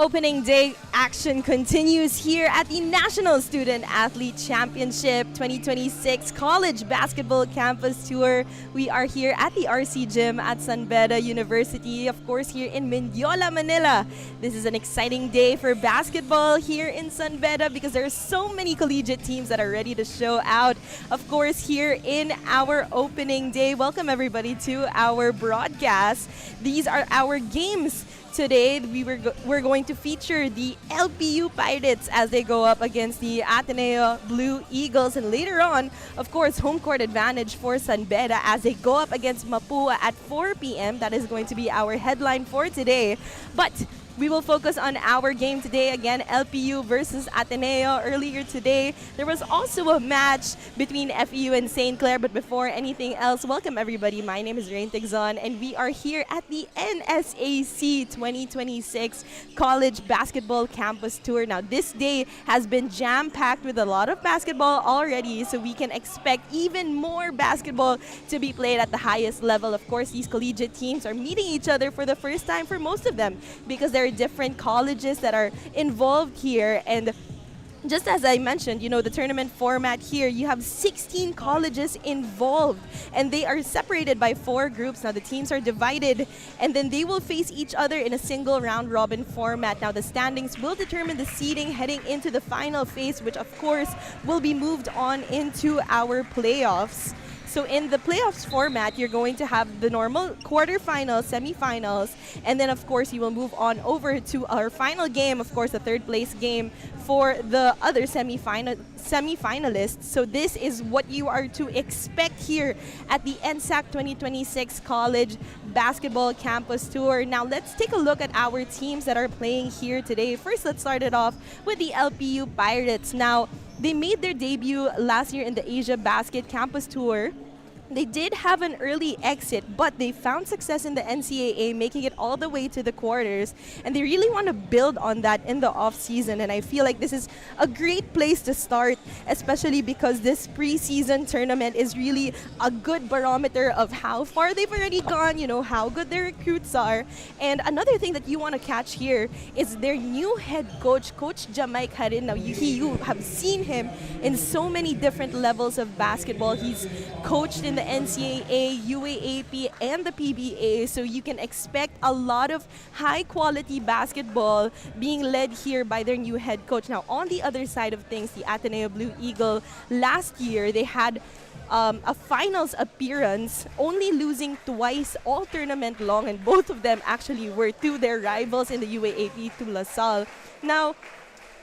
opening day action continues here at the National Student Athlete Championship 2026 College Basketball Campus Tour. We are here at the RC Gym at San Beda University, of course, here in Mendiola, Manila. This is an exciting day for basketball here in San Beda because there are so many collegiate teams that are ready to show out, of course, here in our opening day. Welcome, everybody, to our broadcast. These are our games. Today, we're going to feature the LPU Pirates as they go up against the Ateneo Blue Eagles. And later on, of course, home court advantage for San Beda as they go up against Mapua at 4 p.m. That is going to be our headline for today. But we will focus on our game today. Again, LPU versus Ateneo. Earlier today, there was also a match between FEU and St. Clair. But before anything else, welcome everybody. My name is Rain Tigzon, and we are here at the NSAC 2026 College Basketball Campus Tour. Now, this day has been jam-packed with a lot of basketball already, so we can expect even more basketball to be played at the highest level. Of course, these collegiate teams are meeting each other for the first time for most of them because there are different colleges that are involved here. And just as I mentioned, you know, the tournament format here, you have 16 colleges involved, and they are separated by 4 groups. Now, the teams are divided, and then they will face each other in a single round-robin format. Now, the standings will determine the seeding heading into the final phase, which, of course, will be moved on into our playoffs. So in the playoffs format, you're going to have the normal quarterfinals, semifinals, and then of course you will move on over to our final game, of course the third place game for the other semifinalists. So this is what you are to expect here at the NSAC 2026 College Basketball Campus Tour. Now let's take a look at our teams that are playing here today. First, let's start it off with the LPU Pirates. Now, they made their debut last year in the Asiabasket Campus Tour. They did have an early exit, but they found success in the NCAA, making it all the way to the quarters. And they really want to build on that in the off-season. And I feel like this is a great place to start, especially because this preseason tournament is really a good barometer of how far they've already gone, you know, how good their recruits are. And another thing that you want to catch here is their new head coach, Coach Jamai Karin. Now, you have seen him in so many different levels of basketball. He's coached in the NCAA, UAAP, and the PBA, so you can expect a lot of high-quality basketball being led here by their new head coach. Now, on the other side of things, the Ateneo Blue Eagle, last year they had a finals appearance, only losing twice all tournament long, and both of them actually were to their rivals in the UAAP, to LaSalle. Now,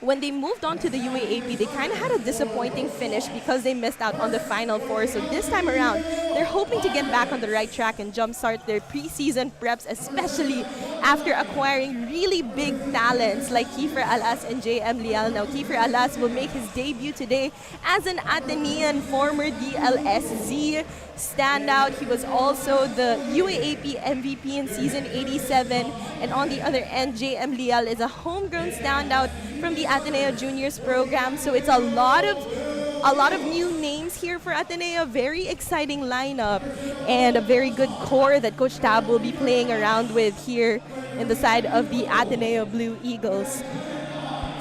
when they moved on to the UAAP, they kind of had a disappointing finish because they missed out on the Final Four. So this time around, they're hoping to get back on the right track and jumpstart their preseason preps, especially after acquiring really big talents like Kiefer Alas and JM Lial. Now, Kiefer Alas will make his debut today as an Atenean former DLSZ standout. He was also the UAAP MVP in season 87. And on the other end, JM Lial is a homegrown standout from the Ateneo Juniors program. So it's a lot of new names here for Ateneo. Very exciting lineup and a very good core that Coach Tab will be playing around with here in the side of the Ateneo Blue Eagles.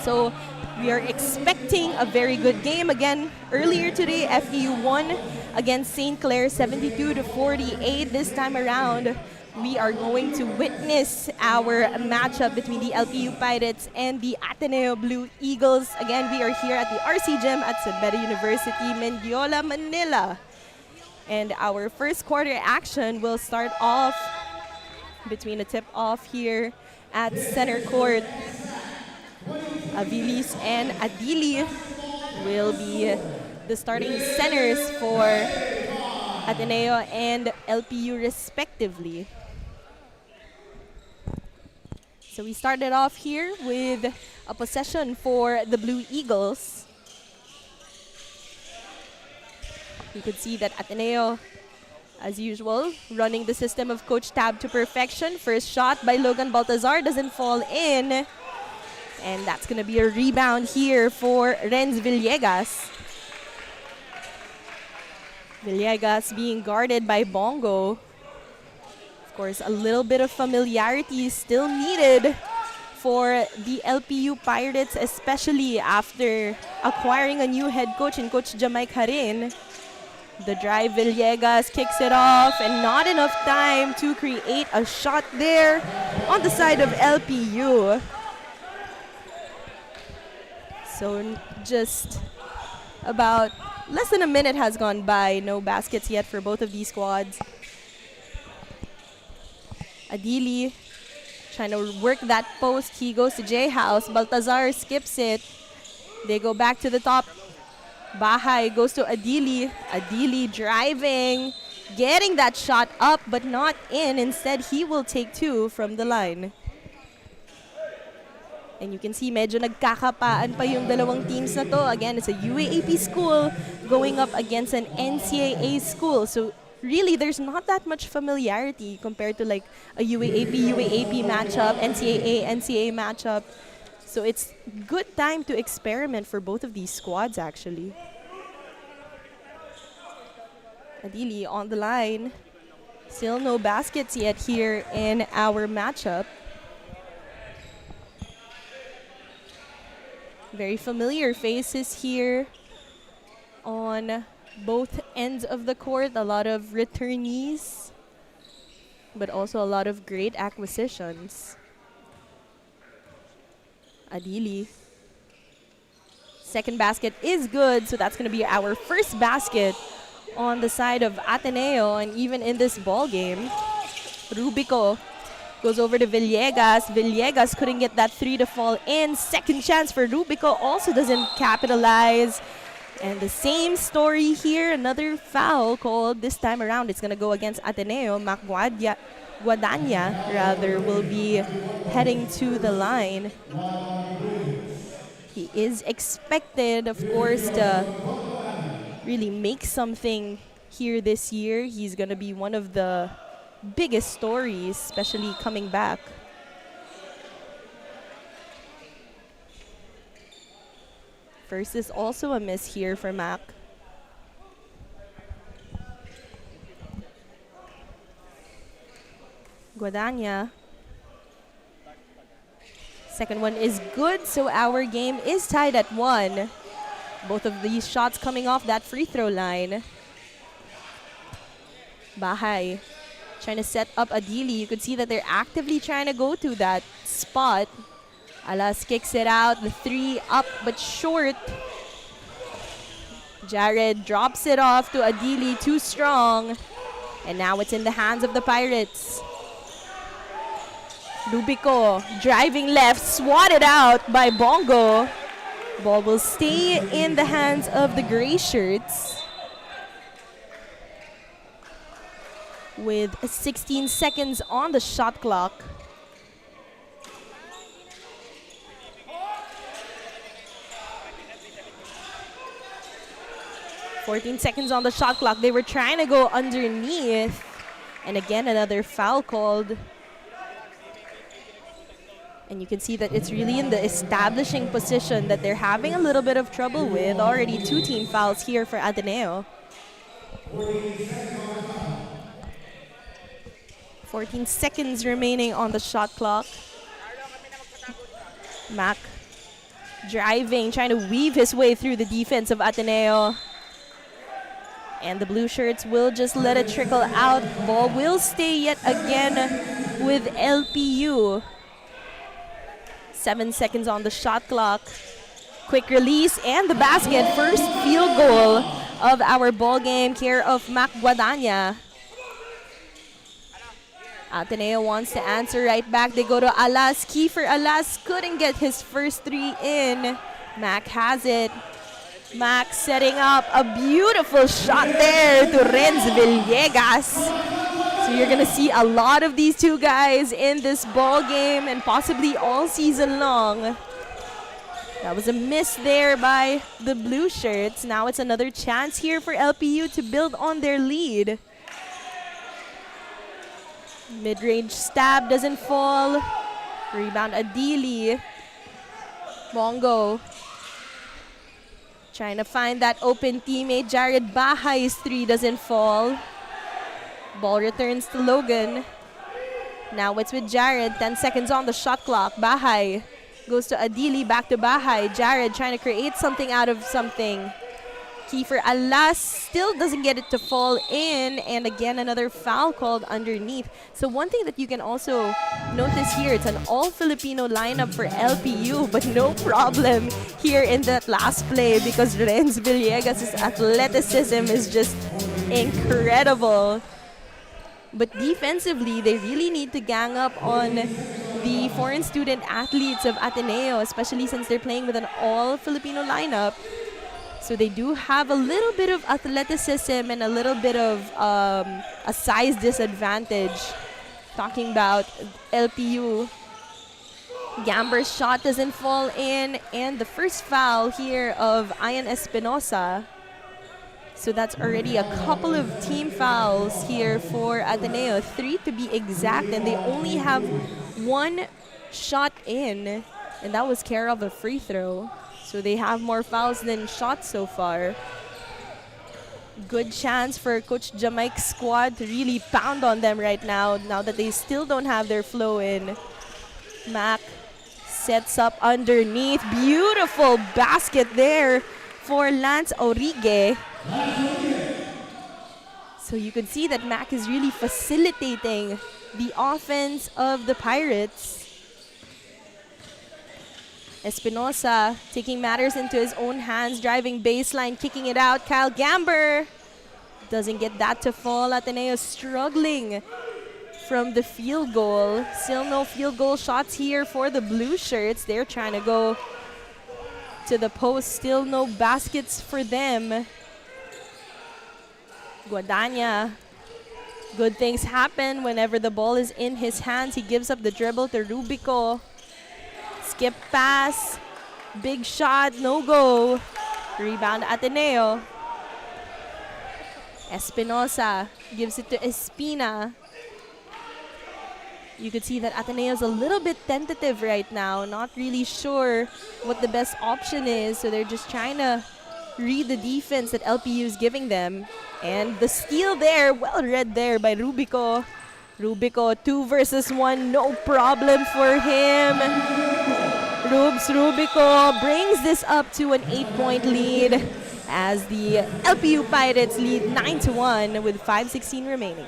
So we are expecting a very good game. Again, earlier today, FEU won against St. Clair 72-48. This time around, we are going to witness our matchup between the LPU Pirates and the Ateneo Blue Eagles. Again, we are here at the RC Gym at San Beda University, Mendiola, Manila. And our first quarter action will start off between a tip-off here at center court. Avilis and Adili will be the starting centers for Ateneo and LPU respectively. So we started off here with a possession for the Blue Eagles. You could see that Ateneo, as usual, running the system of Coach Tab to perfection. First shot by Logan Baltazar doesn't fall in. And that's going to be a rebound here for Renz Villegas. Villegas being guarded by Bongo. Of course, a little bit of familiarity is still needed for the LPU Pirates, especially after acquiring a new head coach in Coach Jamay Karin. The drive, Villegas kicks it off, and not enough time to create a shot there on the side of LPU. So just about less than a minute has gone by. No baskets yet for both of these squads. Adili trying to work that post. He goes to J House. Baltazar skips it. They go back to the top. Bahay goes to Adili. Adili driving, getting that shot up but not in. Instead, he will take two from the line. And you can see medyo nagkakapaan pa yung dalawang teams na to. Again, it's a UAAP school going up against an NCAA school. So really, there's not that much familiarity compared to like a UAAP matchup, NCAA matchup. So it's good time to experiment for both of these squads, actually. Adili on the line. Still no baskets yet here in our matchup. Very familiar faces here on both ends of the court. A lot of returnees, but also a lot of great acquisitions. Adili. Second basket is good, so that's going to be our first basket on the side of Ateneo, and even in this ball game. Rubico goes over to Villegas. Villegas couldn't get that three to fall in. Second chance for Rubico, also doesn't capitalize. And the same story here, another foul called this time around. It's going to go against Ateneo. Guadagna rather will be heading to the line. He is expected, of course, to really make something here this year. He's going to be one of the biggest stories, especially coming back. First is also a miss here for Mac. Guadagna. Second one is good, so our game is tied at 1. Both of these shots coming off that free throw line. Bahay trying to set up Adili. You could see that they're actively trying to go to that spot. Alas kicks it out. The three up but short. Jared drops it off to Adili, too strong. And now it's in the hands of the Pirates. Rubico driving left, swatted out by Bongo. Ball will stay in the hands of the gray shirts. With 16 seconds on the shot clock. "14 seconds on the shot clock." They were trying to go underneath. And again, another foul called. And you can see that it's really in the establishing position that they're having a little bit of trouble with. Already 2 team fouls here for Ateneo. 14 seconds remaining on the shot clock. Mac driving, trying to weave his way through the defense of Ateneo. And the blue shirts will just let it trickle out. Ball will stay yet again with LPU. 7 seconds on the shot clock. Quick release and the basket. First field goal of our ball game, care of Mac Guadagna. Ateneo wants to answer right back. They go to Alas. Kiefer Alas couldn't get his first 3 in. Mac has it. Mac setting up a beautiful shot there to Renz Villegas. So you're going to see a lot of these two guys in this ball game and possibly all season long. That was a miss there by the blue shirts. Now it's another chance here for LPU to build on their lead. Mid-range stab doesn't fall. Rebound Adili. Bongo trying to find that open teammate. Jared Bahay's 3 doesn't fall. Ball returns to Logan. Now it's with Jared. 10 seconds on the shot clock. Bahay goes to Adili, back to Bahay. Jared trying to create something out of something. Kiefer Alas still doesn't get it to fall in, and again another foul called underneath. So one thing that you can also notice here, it's an all-Filipino lineup for LPU, but no problem here in that last play because Renz Villegas' athleticism is just incredible. But defensively, they really need to gang up on the foreign student athletes of Ateneo, especially since they're playing with an all-Filipino lineup. So they do have a little bit of athleticism and a little bit of a size disadvantage. Talking about LPU. Gamber's shot doesn't fall in, and the first foul here of Ian Espinosa. So that's already a couple of team fouls here for Ateneo. 3 to be exact, and they only have 1 shot in, and that was care of a free throw. So they have more fouls than shots so far. Good chance for Coach Jamaica's squad to really pound on them right now that they still don't have their flow in. Mac sets up underneath. Beautiful basket there for Lance Origue. So you could see that Mac is really facilitating the offense of the Pirates. Espinosa taking matters into his own hands, driving baseline, kicking it out. Kyle Gamber doesn't get that to fall. Ateneo struggling from the field goal. Still no field goal shots here for the blue shirts. They're trying to go to the post. Still no baskets for them. Guadagna. Good things happen whenever the ball is in his hands. He gives up the dribble to Rubico. Skip pass, big shot, no go. Rebound Ateneo. Espinosa gives it to Espina. You could see that Ateneo is a little bit tentative right now, not really sure what the best option is, so they're just trying to read the defense that LPU is giving them. And the steal there, well read there by Rubico. Rubico, 2 versus 1, no problem for him. Rubes Rubico brings this up to an 8-point lead as the LPU Pirates lead 9-1 with 5:16 remaining.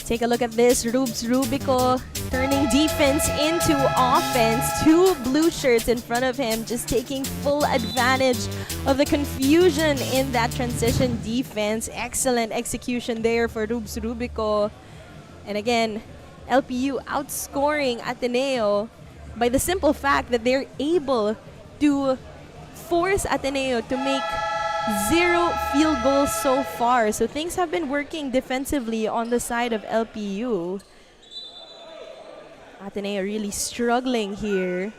Take a look at this. Rubes Rubico turning defense into offense. 2 blue shirts in front of him, just taking full advantage of the confusion in that transition defense. Excellent execution there for Rubes Rubico. And again, LPU outscoring Ateneo by the simple fact that they're able to force Ateneo to make 0 field goals so far. So things have been working defensively on the side of LPU. Ateneo really struggling here.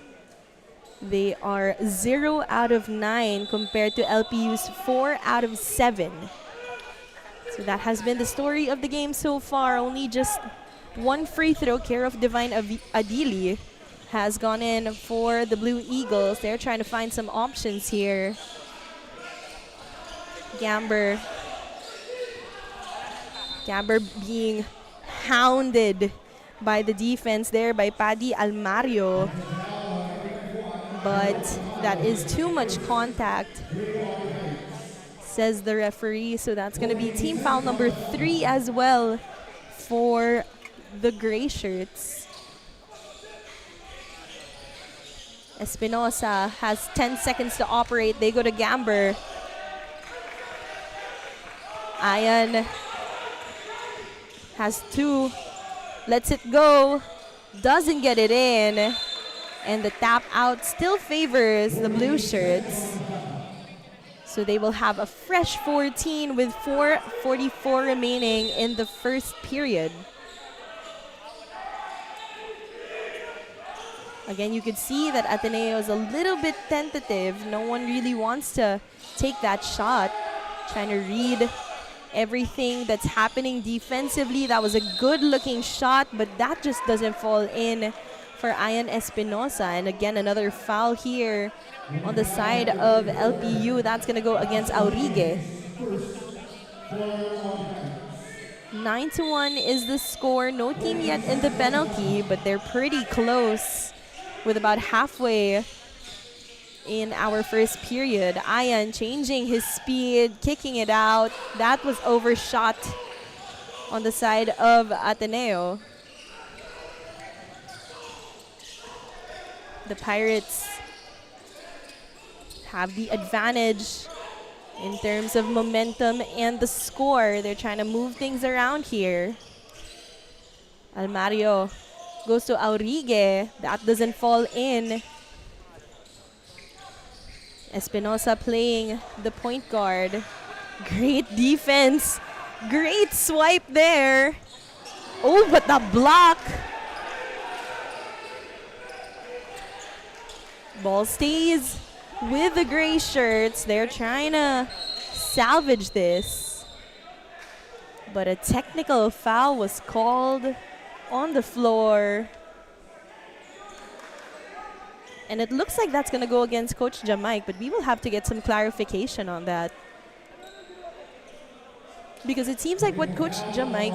They are 0 out of 9 compared to LPU's 4 out of 7. So that has been the story of the game so far. Only just 1 free throw, care of Divine Adili, has gone in for the Blue Eagles. They're trying to find some options here. Gamber being hounded by the defense there by Paddy Almario. But that is too much contact, says the referee. So that's going to be team foul number 3 as well for the gray shirts. Espinosa has 10 seconds to operate. They go to Gamber. Ayan has two, lets it go, doesn't get it in, and the tap out still favors the blue shirts. So they will have a fresh 14 with 4:44 remaining in the first period. Again, you could see that Ateneo is a little bit tentative. No one really wants to take that shot. Trying to read everything that's happening defensively. That was a good-looking shot, but that just doesn't fall in for Ian Espinosa. And again, another foul here on the side of LPU. That's going to go against Aurigue. 9-1 is the score. No team yet in the penalty, but they're pretty close with about halfway in our first period. Ian changing his speed, kicking it out. That was overshot on the side of Ateneo. The Pirates have the advantage in terms of momentum and the score. They're trying to move things around here. Almario goes to Aurigue. That doesn't fall in. Espinosa playing the point guard. Great defense. Great swipe there. Oh, but the block. Ball stays with the gray shirts. They're trying to salvage this. But a technical foul was called on the floor. And it looks like that's going to go against Coach Jamaic, but we will have to get some clarification on that. Because it seems like what Coach Jamaic...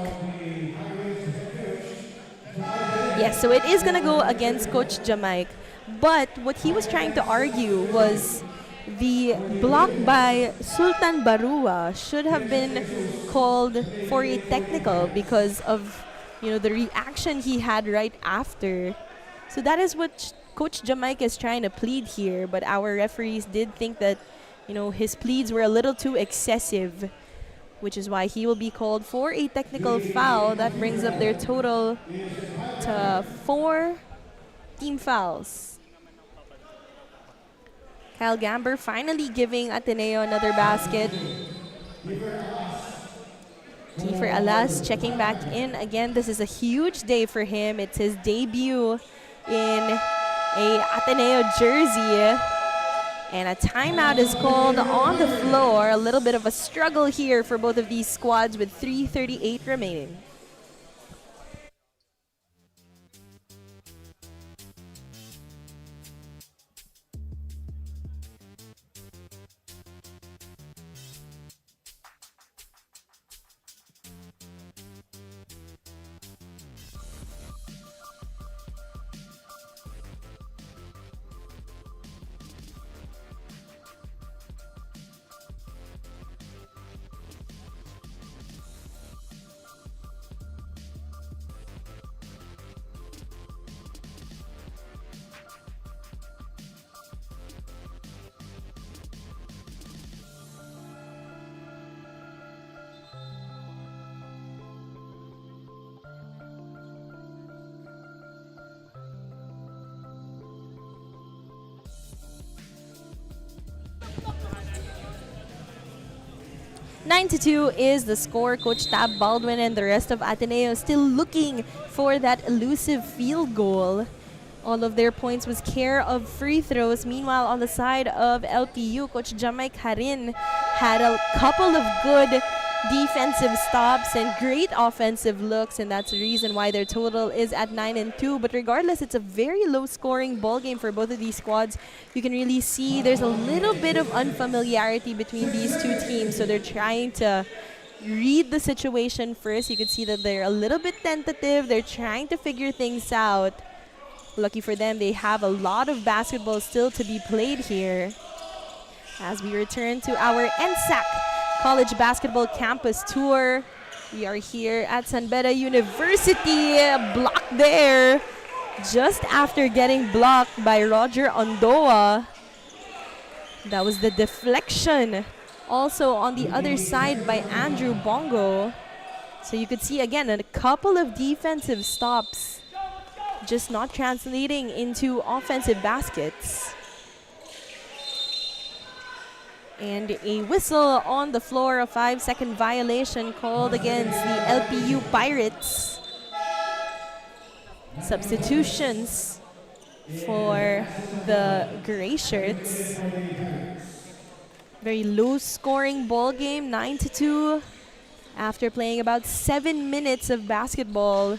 Yes, so it is going to go against Coach Jamaic. But what he was trying to argue was the block by Sultan Barua should have been called for a technical because of, you know, the reaction he had right after. So that is what Coach Jamaica is trying to plead here, but our referees did think that, you know, his pleads were a little too excessive, which is why he will be called for a technical foul. That brings up their total to 4 team fouls. Kyle Gamber finally giving Ateneo another basket. Kiefer Alas checking back in again. This is a huge day for him. It's his debut in a Ateneo jersey. And a timeout is called on the floor. A little bit of a struggle here for both of these squads with 3:38 remaining. Nine to 2 is the score. Coach Tab Baldwin and the rest of Ateneo still looking for that elusive field goal. All of their points was care of free throws. Meanwhile, on the side of LPU, Coach Jamaic Harin had a couple of good defensive stops and great offensive looks, and that's the reason why their total is at 9-2. But regardless, it's a very low-scoring ball game for both of these squads. You can really see there's a little bit of unfamiliarity between these two teams, so they're trying to read the situation first. You can see that they're a little bit tentative. They're trying to figure things out. Lucky for them, they have a lot of basketball still to be played here. As we return to our NSAC College Basketball Campus Tour. We are here at San Beda University. Blocked there just after getting blocked by Roger Ondoa. That was the deflection Also on the other side by Andrew Bongo. So you could see again a couple of defensive stops just not translating into offensive baskets. And a whistle on the floor, a 5-second violation called against the LPU Pirates. Substitutions for the gray shirts. Very low scoring ball game, 9-2. After playing about 7 minutes of basketball,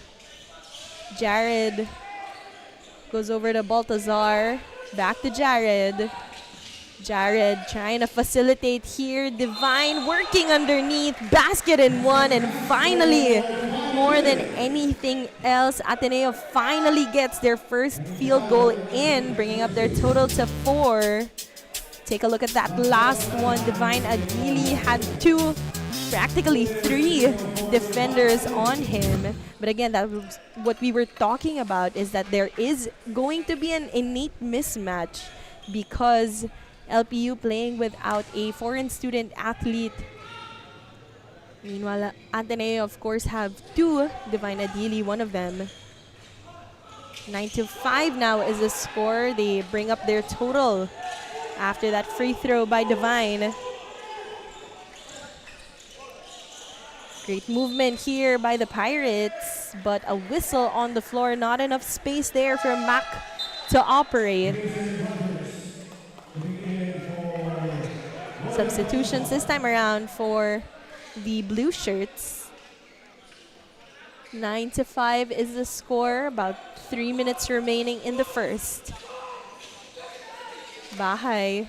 Jared goes over to Baltazar. Back to Jared. Jared trying to facilitate here. Divine working underneath. Basket in one. And finally, more than anything else, Ateneo finally gets their first field goal in, bringing up their total to 4. Take a look at that last one. Divine Adili had practically 3 defenders on him. But again, that was what we were talking about, is that there is going to be an innate mismatch because LPU playing without a foreign student athlete. Meanwhile, Ateneo, of course, have 2. Divine Adili, one of them. 9-5 now is the score. They bring up their total after that free throw by Divine. Great movement here by the Pirates, but a whistle on the floor. Not enough space there for Mac to operate. Substitutions this time around for the blue shirts. 9-5 is the score. About 3 minutes remaining in the first. Bahay,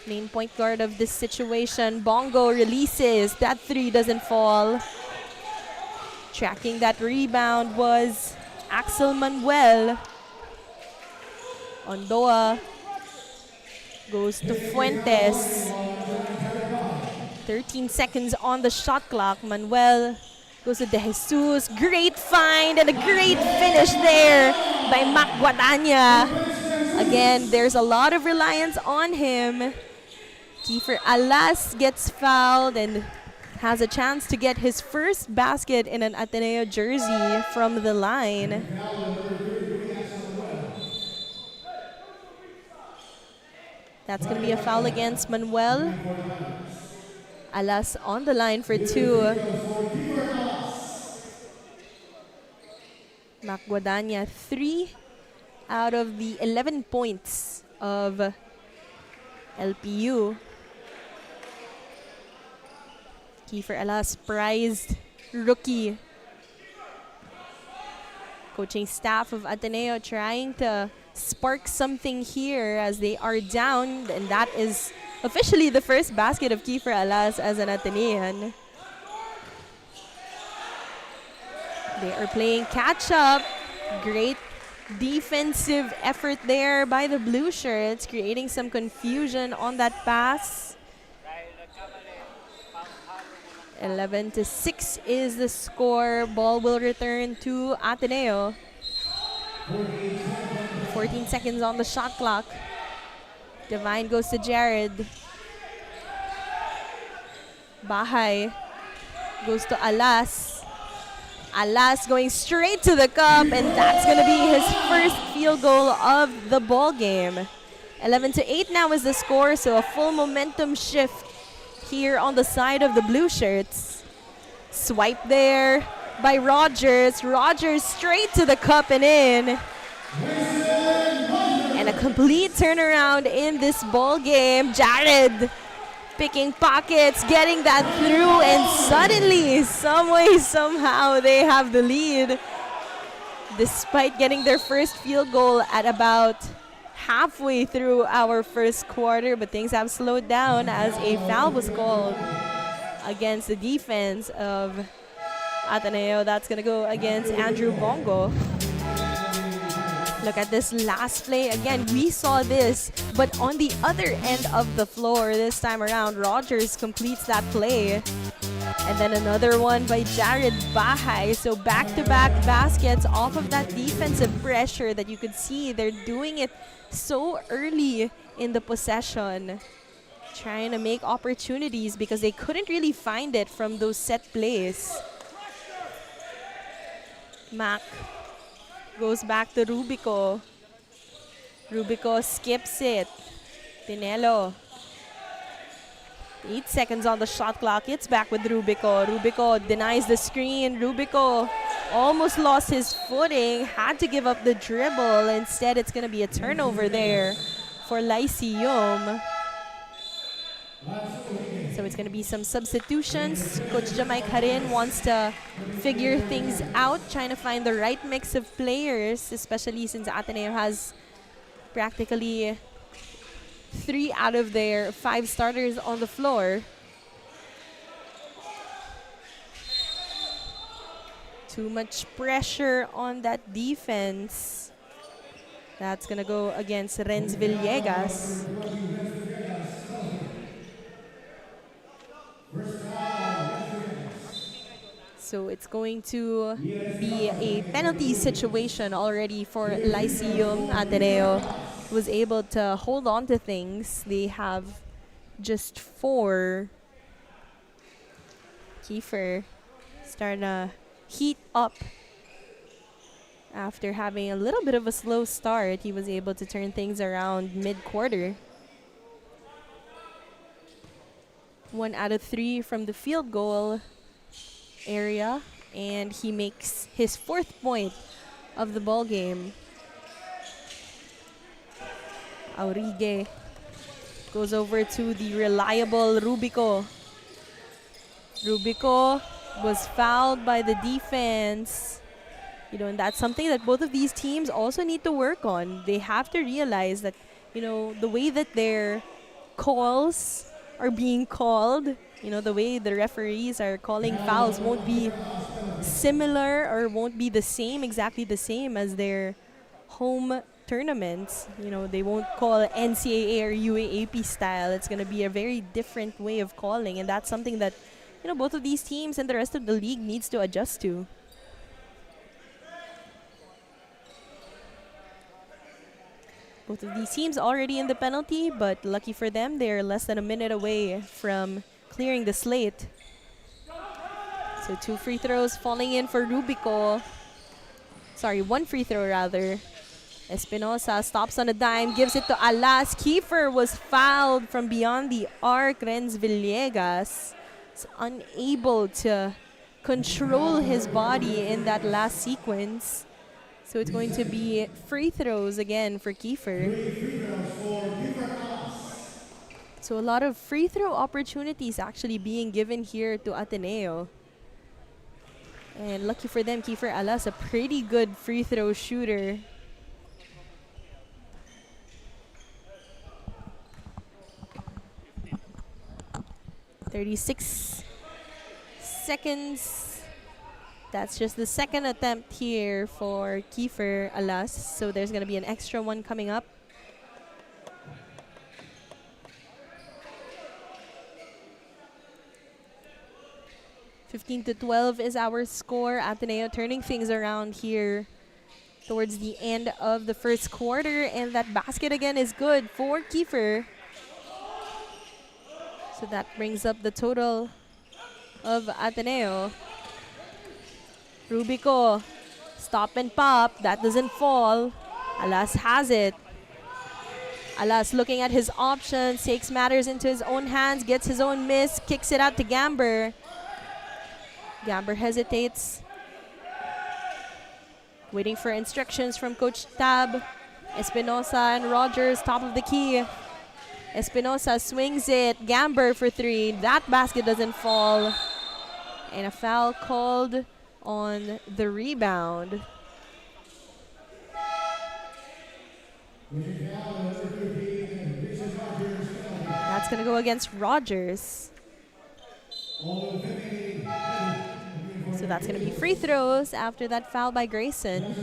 main point guard of this situation. Bongo releases. That 3 doesn't fall. Tracking that rebound was Axel Manuel. Ondoa goes to Fuentes. 13 seconds on the shot clock. Manuel goes to De Jesus. Great find and a great finish there by Mac Guadagna. Again, there's a lot of reliance on him. Kiefer Alas gets fouled and has a chance to get his first basket in an Ateneo jersey from the line. That's going to be a foul against Manuel. Alas on the line for 2. Mac Guadagna, 3 out of the 11 points of LPU. Kiefer Alas, prized rookie. Coaching staff of Ateneo trying to spark something here as they are down, and that is officially the first basket of Kiefer Alas as an Atenean. They are playing catch up. Great defensive effort there by the blue shirts, creating some confusion on that pass. 11-6 is the score. Ball will return to Ateneo. 14 seconds on the shot clock. Divine goes to Jared. Bahay goes to Alas. Alas going straight to the cup, and that's going to be his first field goal of the ball game. 11-8 now is the score, so a full momentum shift here on the side of the blue shirts. Swipe there by Rogers. Rogers straight to the cup and in. And a complete turnaround in this ball game. Jared picking pockets, getting that through, and suddenly, some way, somehow, they have the lead. Despite getting their first field goal at about halfway through our first quarter, but things have slowed down as a foul was called against the defense of Ateneo. That's going to go against Andrew Bongo. Look at this last play. Again, we saw this, but on the other end of the floor this time around, Rogers completes that play. And then another one by Jared Bahay. So back-to-back baskets off of that defensive pressure that you could see. They're doing it so early in the possession. trying to make opportunities because they couldn't really find it from those set plays. Mac goes back to Rubico. Rubico skips it. Tinelo. 8 seconds on the shot clock. It's back with Rubico. Rubico denies the screen. Rubico almost lost his footing. Had to give up the dribble. Instead, it's going to be a turnover there for Lyceum. So it's going to be some substitutions. Coach Jamai Karin wants to figure things out, trying to find the right mix of players, especially since Ateneo has practically 3 out of their 5 starters on the floor. Too much pressure on that defense. That's going to go against Renz Villegas. So it's going to be a penalty situation already for Lyceum. Ateneo was able to hold on to things. They have just 4. Kiefer starting to heat up after having a little bit of a slow start. He was able to turn things around mid-quarter. 1 out of 3 from the field goal area, and he makes his 4th point of the ball game. Aurigue goes over to the reliable Rubico. Rubico was fouled by the defense. You know, and that's something that both of these teams also need to work on. They have to realize that, you know, the way that their calls are being called, you know, the way the referees are calling fouls won't be similar or won't be the same, exactly the same as their home tournaments. You know, they won't call NCAA or UAAP style. It's going to be a very different way of calling, and that's something that, you know, both of these teams and the rest of the league needs to adjust to. Both of these teams already in the penalty, but lucky for them, they're less than a minute away from clearing the slate. So 2 free throws falling in for Rubico. Sorry, 1 free throw rather. Espinosa stops on a dime, gives it to Alas. Kiefer was fouled from beyond the arc. Renz Villegas is unable to control his body in that last sequence. So it's going to be free throws again for Kiefer. So a lot of free throw opportunities actually being given here to Ateneo. And lucky for them, Kiefer Alas, a pretty good free throw shooter. "36 seconds. That's just the second attempt here for Kiefer Alas. So there's going to be an extra one coming up. "15-12 is our score. Ateneo turning things around here towards the end of the first quarter. And that basket again is good for Kiefer. So that brings up the total of Ateneo. Rubico, stop and pop. That doesn't fall. Alas has it. Alas looking at his options, takes matters into his own hands, gets his own miss, kicks it out to Gamber. Gamber hesitates, waiting for instructions from Coach Tab. Espinosa and Rogers, top of the key. Espinosa swings it. Gamber for 3. That basket doesn't fall. And a foul called on the rebound. That's going to go against Rogers. So that's going to be free throws after that foul by Grayson.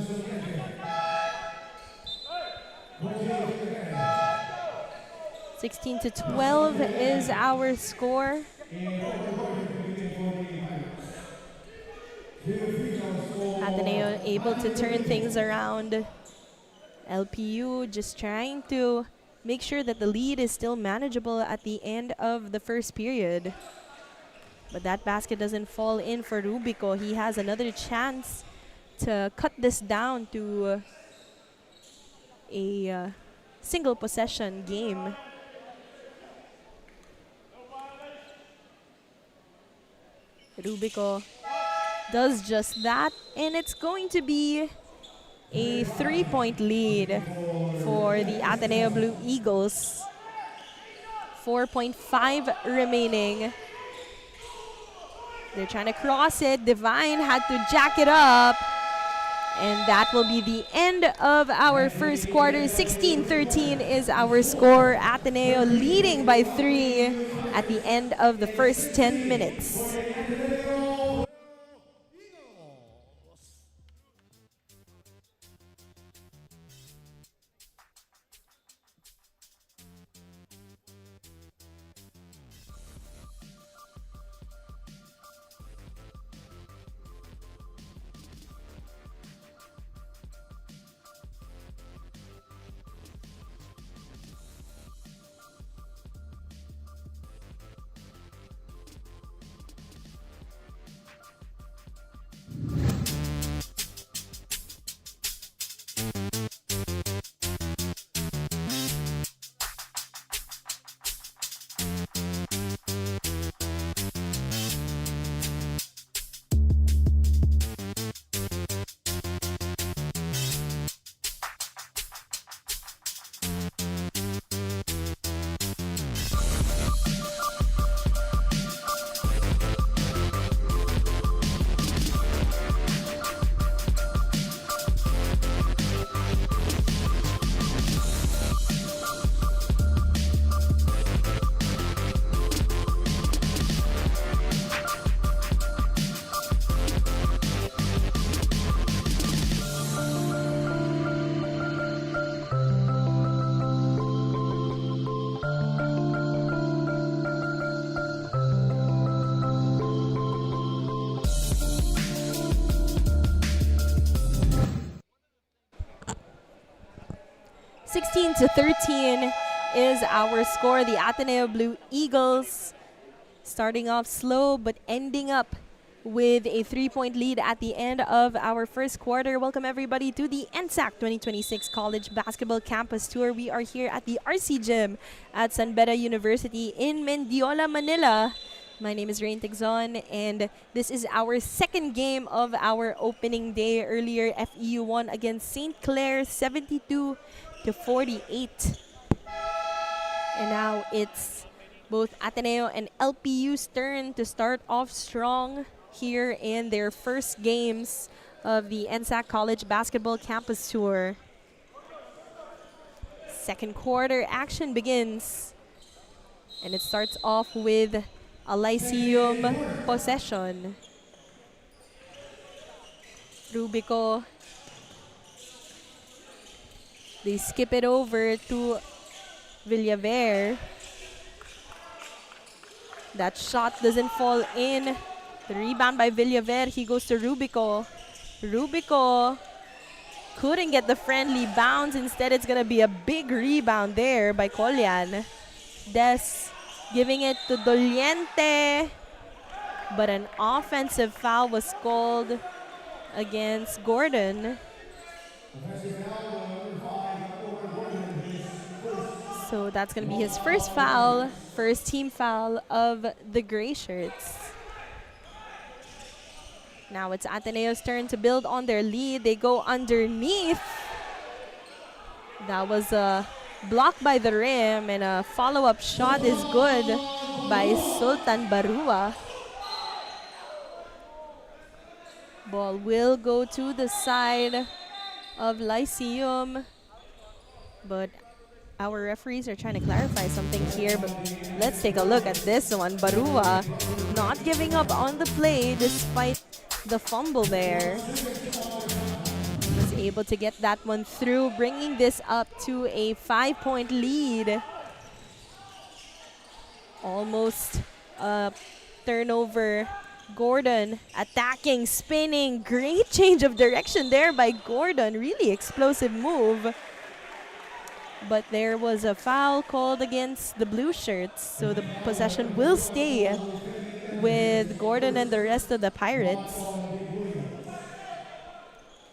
"16-12 is our score. Ateneo able to turn things around. LPU just trying to make sure that the lead is still manageable at the end of the first period. But that basket doesn't fall in for Rubico. He has another chance to cut this down to a single possession game. Rubico does just that, and it's going to be a 3-point lead for the Ateneo Blue Eagles. 4.5 remaining. They're trying to cross it. Divine had to jack it up. And that will be the end of our first quarter. 16-13 is our score. Ateneo leading by 3 at the end of the first 10 minutes. 16-13 is our score. The Ateneo Blue Eagles starting off slow but ending up with a 3-point lead at the end of our first quarter. Welcome everybody to the NSAC 2026 College Basketball Campus Tour. We are here at the RC Gym at San Beda University in Mendiola, Manila. My name is Rain Tigzon, and this is our second game of our opening day. Earlier, FEU won against St. Clair 72-48. And now it's both Ateneo and LPU's turn to start off strong here in their first games of the NSAC College Basketball Campus Tour. Second quarter action begins, and it starts off with a Lyceum possession. Rubico, they skip it over to Villaver. That shot doesn't fall in. The rebound by Villaver. He goes to Rubico. Rubico couldn't get the friendly bounce. Instead, it's going to be a big rebound there by Collian. Des giving it to Doliente. But an offensive foul was called against Gordon. So that's going to be his first foul, first team foul of the Gray Shirts. Now it's Ateneo's turn to build on their lead. They go underneath. That was a block by the rim, and a follow-up shot is good by Sultan Barua. Ball will go to the side of Lyceum, but our referees are trying to clarify something here. But let's take a look at this one. Barua not giving up on the play despite the fumble there. Was able to get that one through, bringing this up to a 5-point lead. Almost a turnover. Gordon attacking, spinning. Great change of direction there by Gordon. Really explosive move. but there was a foul called against the blue shirts, so the possession will stay with Gordon and the rest of the Pirates.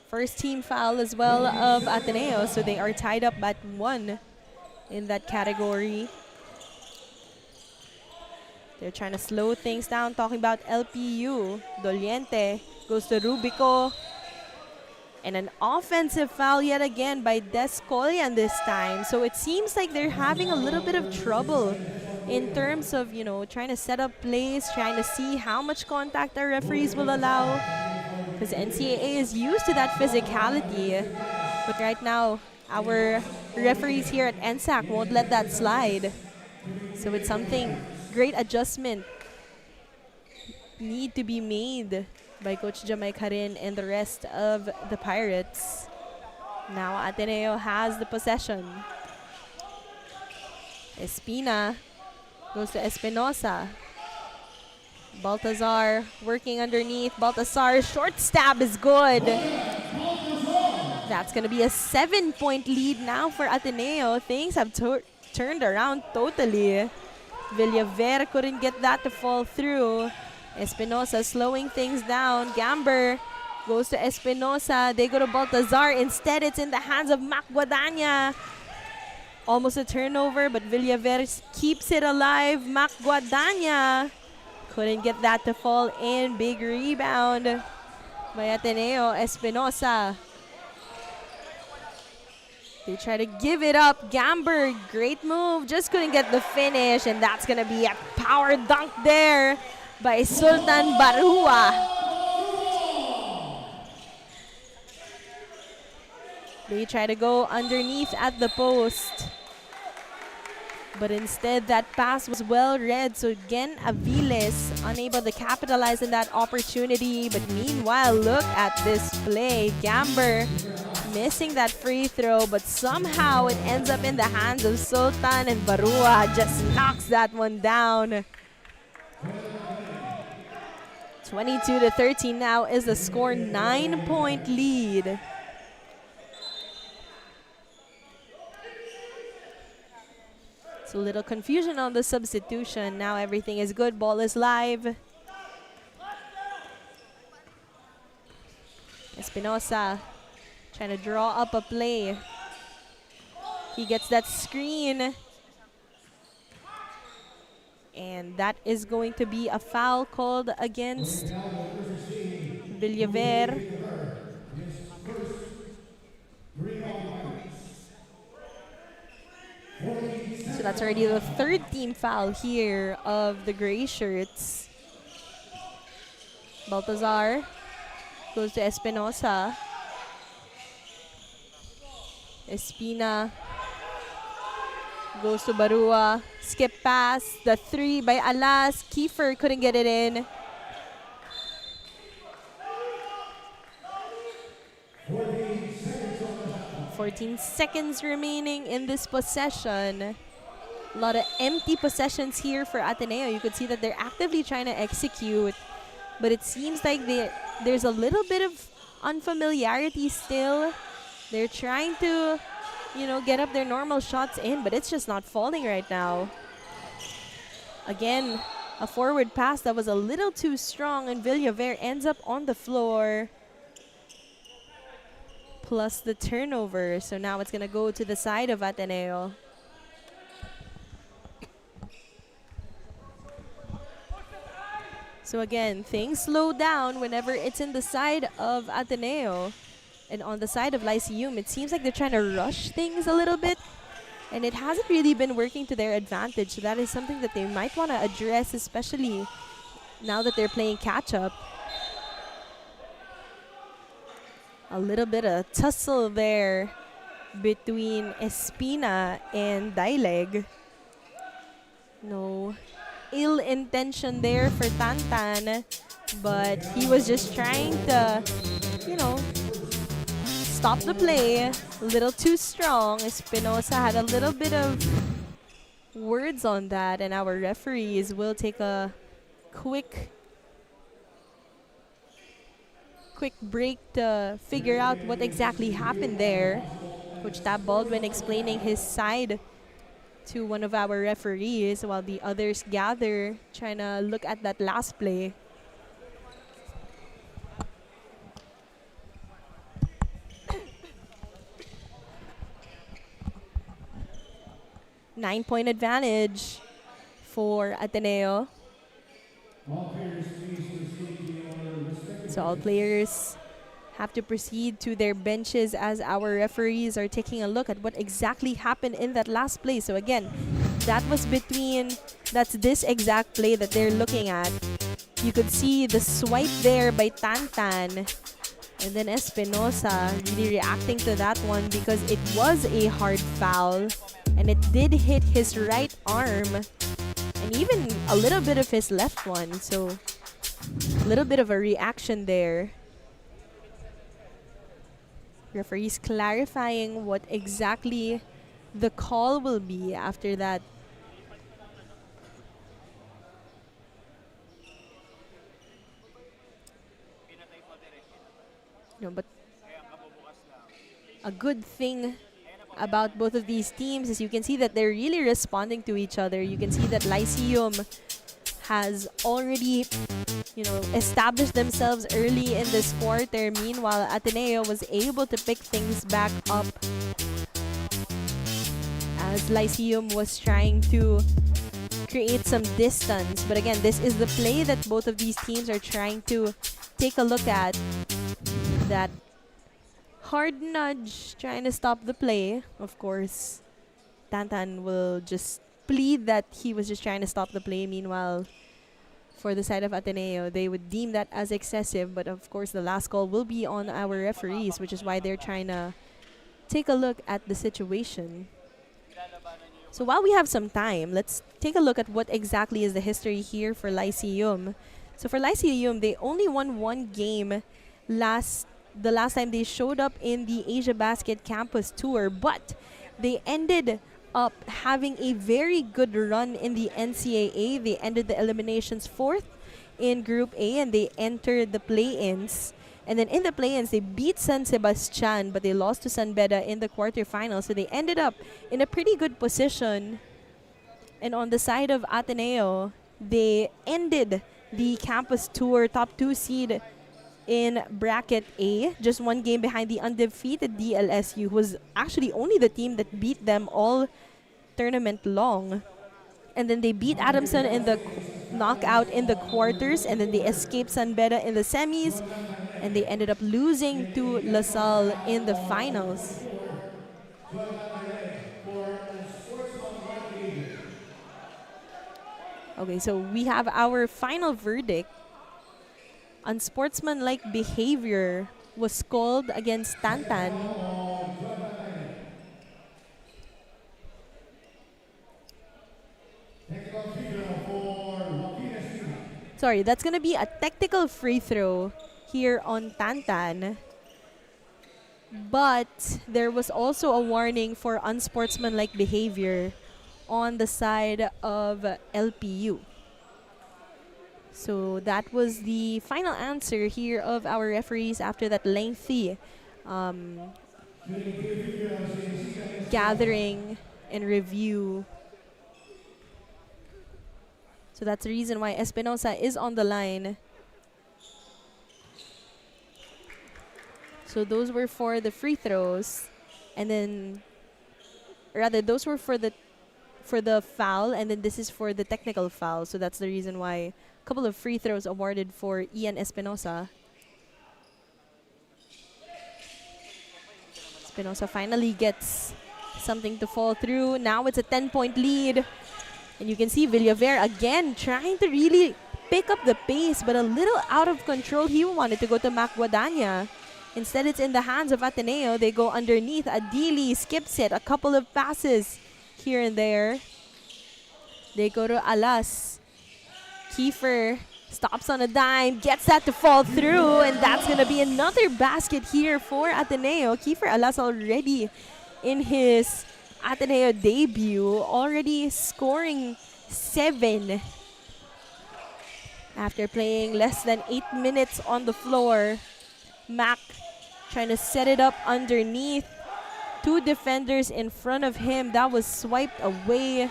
First team foul as well of Ateneo, so they are tied up at 1 in that category. They're trying to slow things down, talking about LPU. Doliente goes to Rubico. And an offensive foul yet again by Descolian this time. So it seems like they're having a little bit of trouble in terms of, trying to set up plays, trying to see how much contact our referees will allow. Because NCAA is used to that physicality. But right now, our referees here at NSAC won't let that slide. So it's something, great adjustment need to be made by Coach Jamay Karin and the rest of the Pirates. Now Ateneo has the possession. Espina goes to Espinosa. Baltazar working underneath. Baltazar, short stab is good. That's going to be a 7-point lead now for Ateneo. Things have turned around totally. Villaver couldn't get that to fall through. Espinosa slowing things down. Gamber goes to Espinosa. They go to Baltazar. Instead, it's in the hands of Mac Guadagna. Almost a turnover, but Villaver keeps it alive. Mac Guadagna couldn't get that to fall in. Big rebound by Ateneo. Espinosa. They try to give it up. Gamber, great move. Just couldn't get the finish, and that's going to be a power dunk there by Sultan Barua. They try to go underneath at the post. But instead, that pass was well read. So again, Aviles unable to capitalize on that opportunity. But meanwhile, look at this play. Gamber missing that free throw, but somehow it ends up in the hands of Sultan, and Barua just knocks that one down. 22-13 now is the score, 9-point lead. It's a little confusion on the substitution. Now everything is good. Ball is live. Espinosa trying to draw up a play. He gets that screen. And that is going to be a foul called against Villaver. So that's already the third team foul here of the gray shirts. Baltazar goes to Espinosa. Espina goes to Barua. Skip pass. The three by Alas. Kiefer couldn't get it in. "14 seconds remaining in this possession." A lot of empty possessions here for Ateneo. You could see that they're actively trying to execute, but it seems like there's a little bit of unfamiliarity still. They're trying to, get up their normal shots in, but it's just not falling right now. Again, a forward pass that was a little too strong, and Villaver ends up on the floor. Plus the turnover. So now it's going to go to the side of Ateneo. So again, things slow down whenever it's in the side of Ateneo. And on the side of Lyceum, it seems like they're trying to rush things a little bit. And it hasn't really been working to their advantage. So that is something that they might want to address, especially now that they're playing catch-up. A little bit of tussle there between Espina and Dileg. No ill intention there for Tantan, but he was just trying to, stop the play. A little too strong. Espinosa had a little bit of words on that, and our referees will take a quick break to figure out what exactly happened there. Coach Tab Baldwin explaining his side to one of our referees while the others gather, trying to look at that last play. Nine-point advantage for Ateneo. So all players have to proceed to their benches as our referees are taking a look at what exactly happened in that last play. So again, that's this exact play that they're looking at. You could see the swipe there by Tantan, and then Espinosa really reacting to that one because it was a hard foul and it did hit his right arm and even a little bit of his left one. So a little bit of a reaction there. Referees clarifying what exactly the call will be after that. But a good thing about both of these teams is you can see that they're really responding to each other. You can see that Lyceum has already, established themselves early in this quarter. Meanwhile, Ateneo was able to pick things back up as Lyceum was trying to create some distance. But again, this is the play that both of these teams are trying to take a look at. That hard nudge trying to stop the play. Of course, Tantan will just plead that he was just trying to stop the play. Meanwhile, for the side of Ateneo, they would deem that as excessive. But of course, the last call will be on our referees, which is why they're trying to take a look at the situation. So while we have some time, let's take a look at what exactly is the history here for Lyceum. So for Lyceum, they only won one game the last time they showed up in the Asiabasket campus tour, but they ended up having a very good run in the NCAA. They ended the eliminations 4th in Group A and they entered the play-ins. And then in the play-ins, they beat San Sebastian, but they lost to San Beda in the quarterfinals. So they ended up in a pretty good position. And on the side of Ateneo, they ended the campus tour top 2 seed in bracket A, just one game behind the undefeated DLSU, who was actually only the team that beat them all tournament long. And then they beat Adamson in the knockout in the quarters, and then they escaped San Beda in the semis, and they ended up losing to LaSalle in the finals. Okay, so we have our final verdict. Unsportsmanlike behavior was called against Tantan. Sorry, that's going to be a technical free throw here on Tantan. But there was also a warning for unsportsmanlike behavior on the side of LPU. So that was the final answer here of our referees after that lengthy gathering and review. So that's the reason why Espinosa is on the line. So those were for the free throws, and then those were for the foul, and then this is for the technical foul. So that's the reason why a couple of free throws awarded for Ian Espinosa. Espinosa finally gets something to fall through. Now it's a 10-point lead. And you can see Villaver again trying to really pick up the pace, but a little out of control. He wanted to go to Macguadanya. Instead, it's in the hands of Ateneo. They go underneath. Adili skips it. A couple of passes here and there. They go to Alas. Kiefer stops on a dime, gets that to fall through, and that's going to be another basket here for Ateneo. Kiefer Alas already in his Ateneo debut, already scoring 7 after playing less than 8 minutes on the floor. Mac trying to set it up underneath. two defenders in front of him. That was swiped away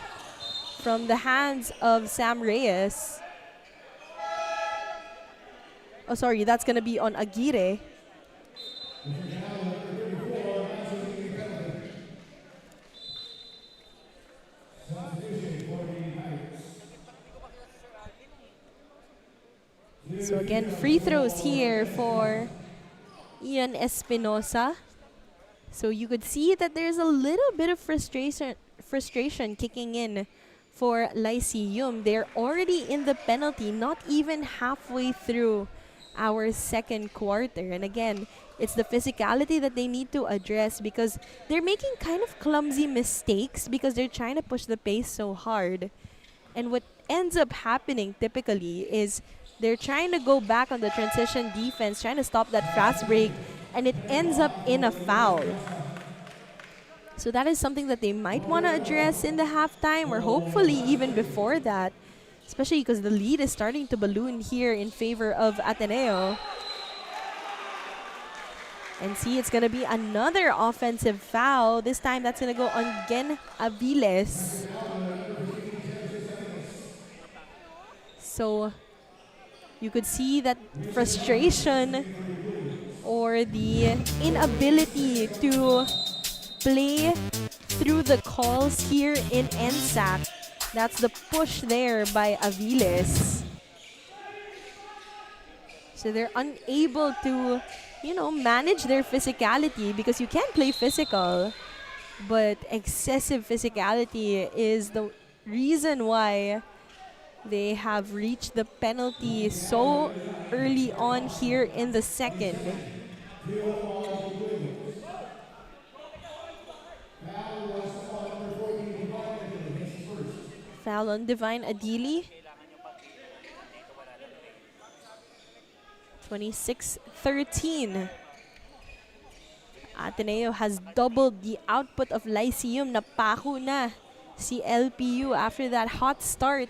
from the hands of Sam Reyes. Oh, sorry, that's going to be on Aguirre. So again, free throws here for Ian Espinosa. So you could see that there's a little bit of frustration kicking in for Lyceum. They're already in the penalty, not even halfway through our second quarter. And again, it's the physicality that they need to address because they're making kind of clumsy mistakes because they're trying to push the pace so hard. And what ends up happening typically is they're trying to go back on the transition defense, trying to stop that fast break, and it ends up in a foul. So that is something that they might want to address in the halftime or hopefully even before that, especially because the lead is starting to balloon here in favor of Ateneo. And see, it's going to be another offensive foul. This time that's going to go on Gen Aviles. So you could see that frustration or the inability to play through the calls here in NSAC. That's the push there by Aviles. So they're unable to, manage their physicality because you can play physical, but excessive physicality is the reason why they have reached the penalty so early on here in the second. Foul on Divine Adili. 26-13. Ateneo has doubled the output of Lyceum. Napako na si LPU after that hot start.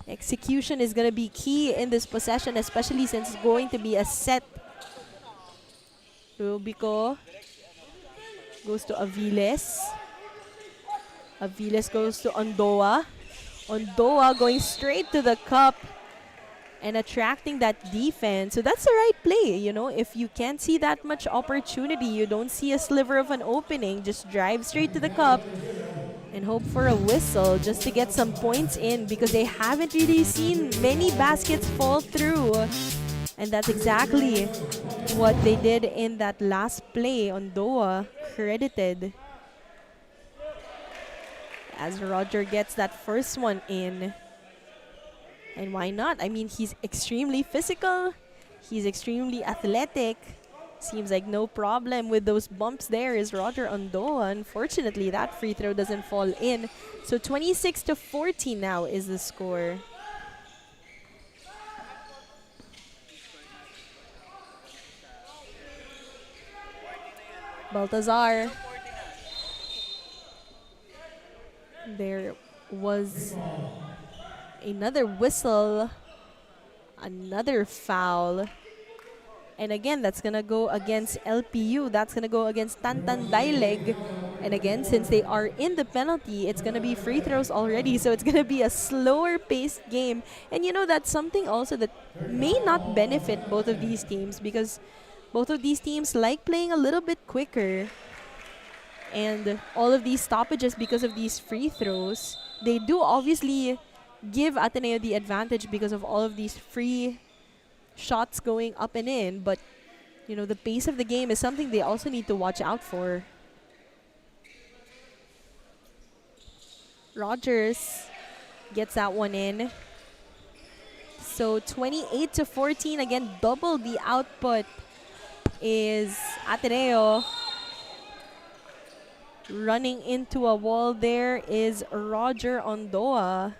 Execution is going to be key in this possession, especially since it's going to be a set. Rubico goes to Aviles. Aviles goes to Ondoa. Ondoa going straight to the cup and attracting that defense. So that's the right play, If you can't see that much opportunity, you don't see a sliver of an opening, just drive straight to the cup and hope for a whistle just to get some points in because they haven't really seen many baskets fall through. And that's exactly what they did in that last play. Ondoa credited as Roger gets that first one in. And why not? I mean, he's extremely physical. He's extremely athletic. Seems like no problem with those bumps there is Roger Ondoa. Unfortunately, that free throw doesn't fall in. So 26-14 now is the score. Baltazar. There was another whistle, another foul. And again, that's going to go against LPU. That's going to go against Tantan Daileg. And again, since they are in the penalty, it's going to be free throws already. So it's going to be a slower paced game. And that's something also that may not benefit both of these teams because both of these teams like playing a little bit quicker. And all of these stoppages because of these free throws, they do obviously give Ateneo the advantage because of all of these free shots going up and in. But, the pace of the game is something they also need to watch out for. Rogers gets that one in. So 28-14, again, double the output is Ateneo. Running into a wall there is Roger Ondoa.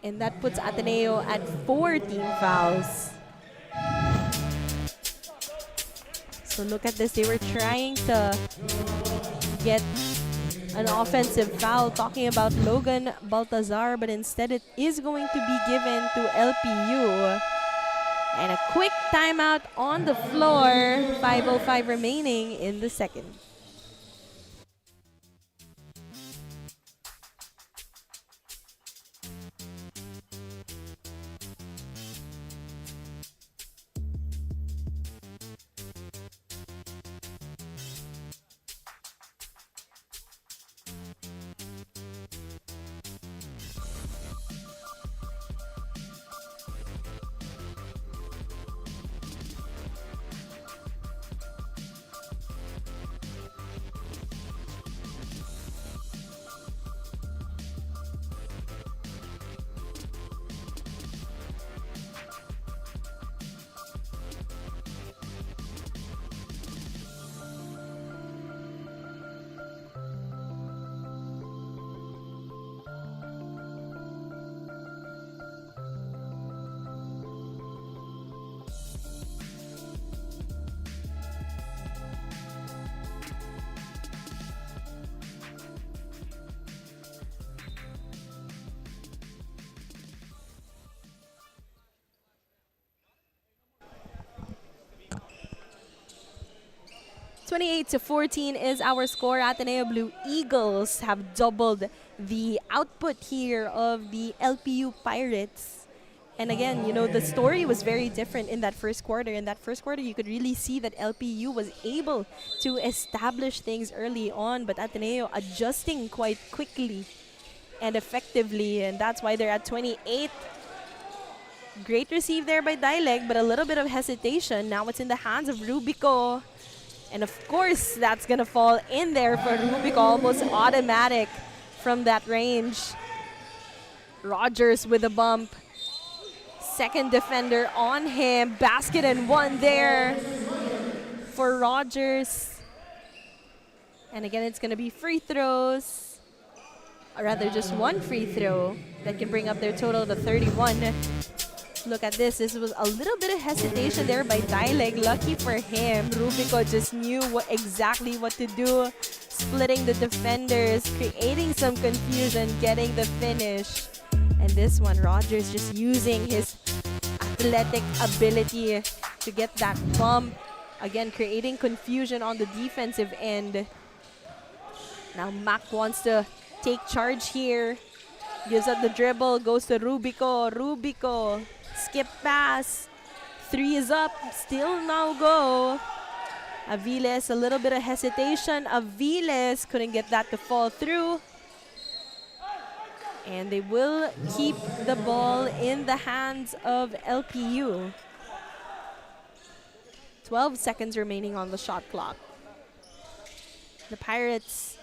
And that puts Ateneo at 14 fouls. So look at this. They were trying to get an offensive foul, talking about Logan Baltazar, but instead it is going to be given to LPU. And a quick timeout on the floor. 5:05 remaining in the second. (28-14) is our score. Ateneo Blue Eagles have doubled the output here of the LPU Pirates. And again, you know, the story was very different in that first quarter. In that first quarter, you could really see that LPU was able to establish things early on, but Ateneo adjusting quite quickly and effectively, and that's why they're at 28. Great receive there by Dileg, but a little bit of hesitation. Now it's in the hands of Rubico. And of course, that's going to fall in there for Rubico, almost automatic from that range. Rogers with a bump. Second defender on him. Basket and one there for Rogers. And again, it's going to be free throws. Or rather, just one free throw that can bring up their total to 31. Look at this. This was a little bit of hesitation there by Dileg. Lucky for him, Rubico just knew exactly what to do. Splitting the defenders, creating some confusion, getting the finish. And this one, Rogers just using his athletic ability to get that bump. Again, creating confusion on the defensive end. Now Mac wants to take charge here. Gives up the dribble, goes to Rubico. Rubico, skip pass. Three is up, still no go. Aviles, a little bit of hesitation. Aviles couldn't get that to fall through. And they will keep the ball in the hands of LPU. 12 seconds remaining on the shot clock. The Pirates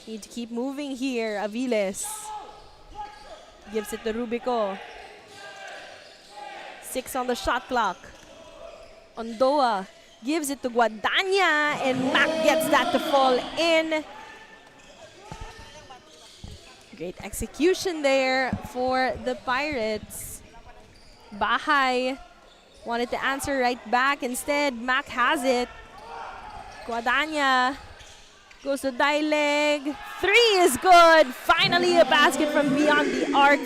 need to keep moving here. Aviles gives it to Rubico. 6 on the shot clock. Ondoa gives it to Guadagna, and Mac gets that to fall in. Great execution there for the Pirates. Bahay wanted to answer right back. Instead, Mac has it. Guadagna goes to Dileg. 3 is good. Finally, a basket from beyond the arc.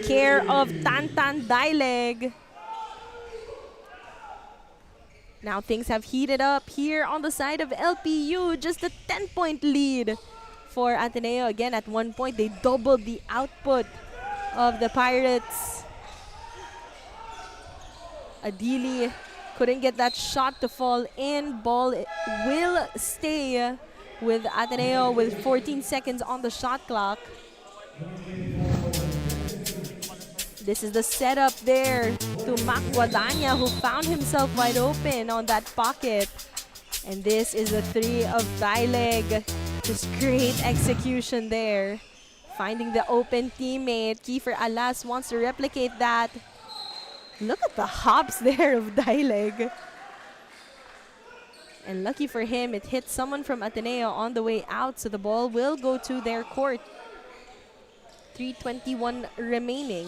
Care of Tantan Dileg. Now things have heated up here on the side of LPU. Just a 10-point lead for Ateneo. Again, at one point, they doubled the output of the Pirates. Adili couldn't get that shot to fall in. Ball will stay with Ateneo with 14 seconds on the shot clock. This is the setup there to Mac Guadagna, who found himself wide open on that pocket. And this is the 3 of Dileg. Just great execution there. Finding the open teammate. Kiefer Alas wants to replicate that. Look at the hops there of Dileg. And lucky for him, it hit someone from Ateneo on the way out, so the ball will go to their court. 3:21 remaining.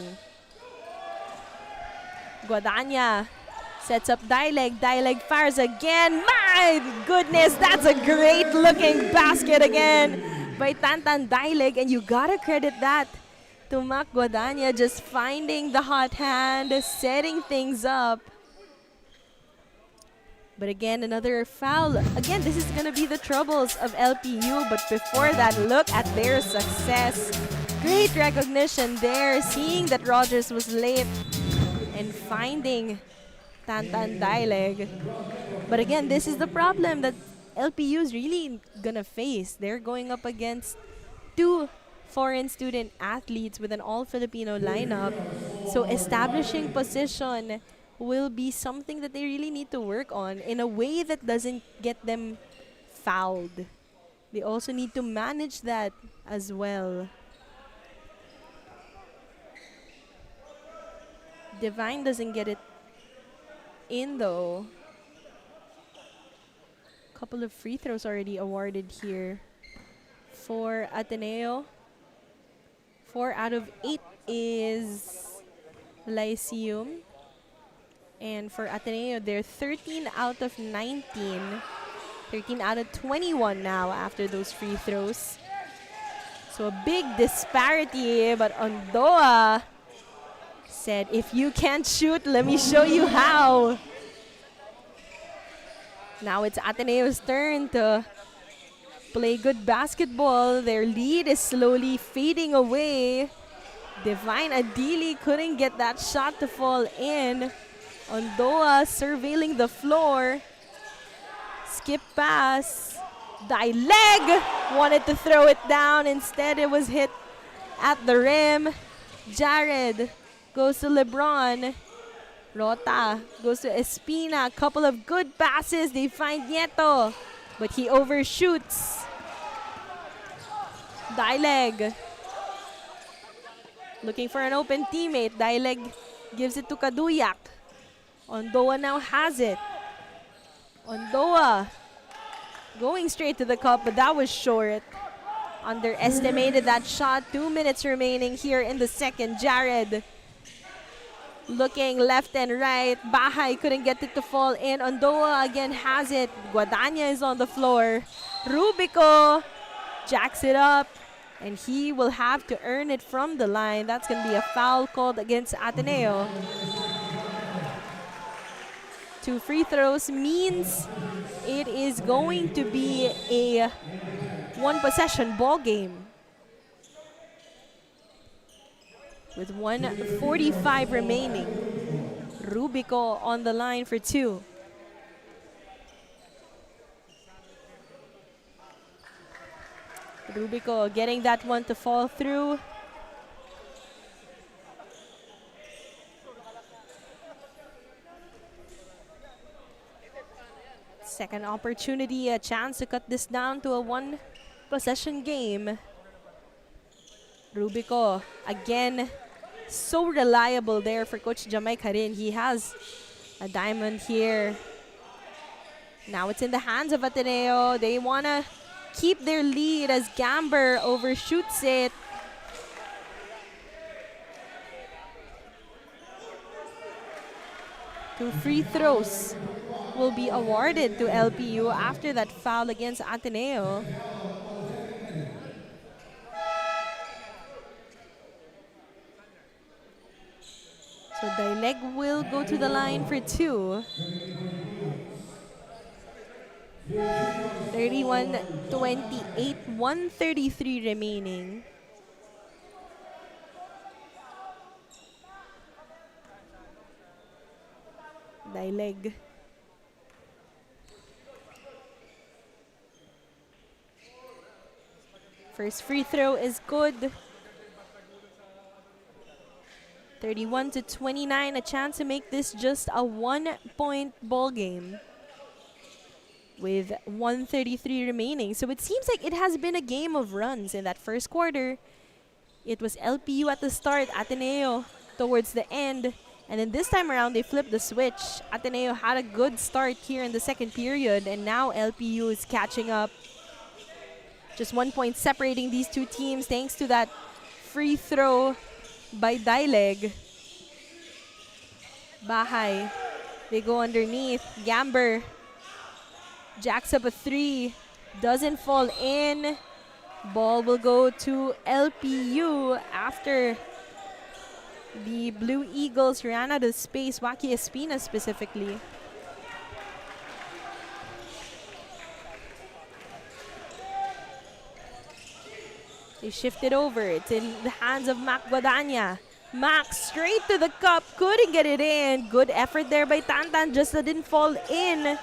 Guadagna sets up Dileg. Dileg fires again. My goodness, that's a great looking basket again by Tantan Dileg. And you gotta credit that to Mac Guadagna, just finding the hot hand, setting things up. But again, another foul. Again, this is going to be the troubles of LPU. But before that, look at their success. Great recognition there, seeing that Rogers was late and finding Tantan Dileg. But again, this is the problem that LPU is really going to face. They're going up against two foreign student athletes with an all-Filipino lineup. So establishing position will be something that they really need to work on in a way that doesn't get them fouled. They also need to manage that as well. Divine doesn't get it in though. Couple of free throws already awarded here for Ateneo. 4 out of 8 is Lyceum. And for Ateneo, they're 13 out of 19. 13 out of 21 now after those free throws. So a big disparity, but Ondoa said, if you can't shoot, let me show you how. Now it's Ateneo's turn to play good basketball. Their lead is slowly fading away. Divine Adili couldn't get that shot to fall in. Ondoa surveilling the floor. Skip pass. Dileg wanted to throw it down. Instead, it was hit at the rim. Jared goes to LeBron. Rota goes to Espina. Couple of good passes. They find Nieto, but he overshoots. Dileg looking for an open teammate. Dileg gives it to Kaduyak. Ondoa now has it. Ondoa going straight to the cup, but that was short. Underestimated that shot. 2 minutes remaining here in the second. Jared looking left and right. Bahay couldn't get it to fall in. Ondoa again has it. Guadagna is on the floor. Rubico jacks it up, and he will have to earn it from the line. That's going to be a foul called against Ateneo. 2 free throws means it is going to be a 1-possession ball game. With 1:45 remaining. Rubico on the line for 2. Rubico getting that one to fall through. Second opportunity, a chance to cut this down to a 1-possession game. Rubico again, so reliable there for Coach Jamay Karin. He has a diamond here. Now it's in the hands of Ateneo. They want to keep their lead as Gamber overshoots it. Two free throws will be awarded to LPU after that foul against Ateneo. So Dileg will go to the line for 2. 31-28, 1:33 remaining. Dileg. First free throw is good. 31-29, a chance to make this just a 1-point ball game with 1:33 remaining. So it seems like it has been a game of runs in that first quarter. It was LPU at the start, Ateneo towards the end. And then this time around, they flipped the switch. Ateneo had a good start here in the second period, and now LPU is catching up. Just 1 point separating these two teams thanks to that free throw by Dileg. Bahay, they go underneath. Gamber jacks up a 3, doesn't fall in. Ball will go to LPU after the Blue Eagles ran out of space. Waki Espina specifically. They shift it over. It's in the hands of Mac Guadagna. Mac straight to the cup. Couldn't get it in. Good effort there by Tantan. Just that didn't fall in.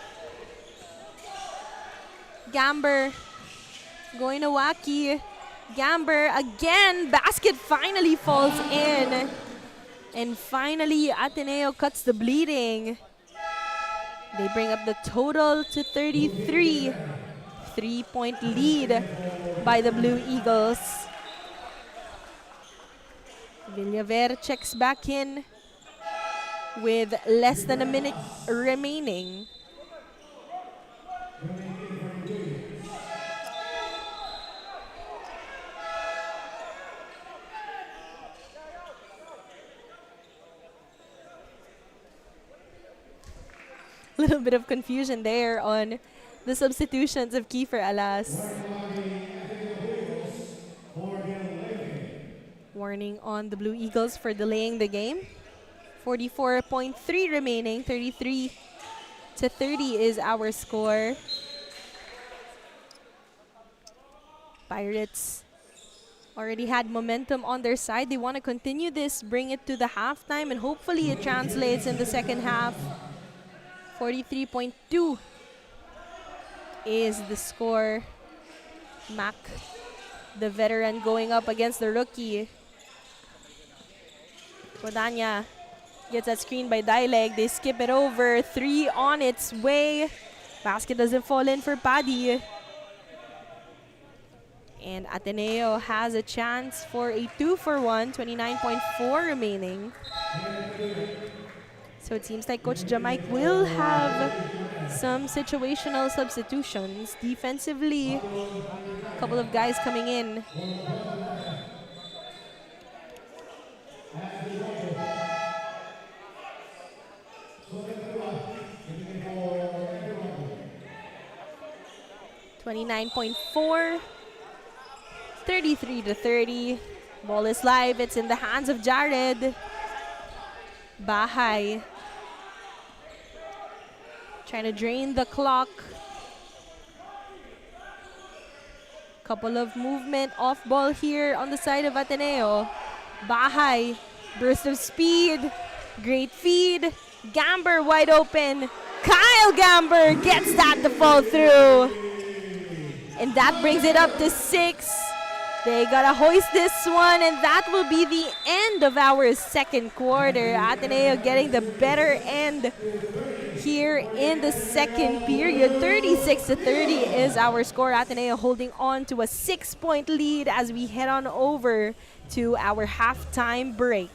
Gamber going to Waki. Gamber again. Basket finally falls in. And finally, Ateneo cuts the bleeding. They bring up the total to 33. 3-point lead by the Blue Eagles. Villaver checks back in with less than a minute remaining. Little bit of confusion there on the substitutions of Kiefer Alas. Warning on the Blue Eagles for delaying the game. 44.3 remaining, 33 to 30 is our score. Pirates already had momentum on their side. They want to continue this, bring it to the halftime, and hopefully it translates in the second half. 43.2 is the score. Mac, the veteran, going up against the rookie. Guadagna gets that screen by Dileg. They skip it over. 3 on its way. Basket doesn't fall in for Paddy. And Ateneo has a chance for a 2-for-1. 29.4 remaining. So it seems like Coach Jamaic will have some situational substitutions. Defensively, a couple of guys coming in. $29.4, 33 to 30. Ball is live. It's in the hands of Jared. Bahay trying to drain the clock. Couple of movement off ball here on the side of Ateneo. Bahay, burst of speed, great feed. Gamber wide open. Kyle Gamber gets that to fall through. And that brings it up to 6. They gotta hoist this one, and that will be the end of our second quarter. Ateneo getting the better end here in the second period. 36 to 30 is our score. Ateneo holding on to a 6-point lead as we head on over to our halftime break.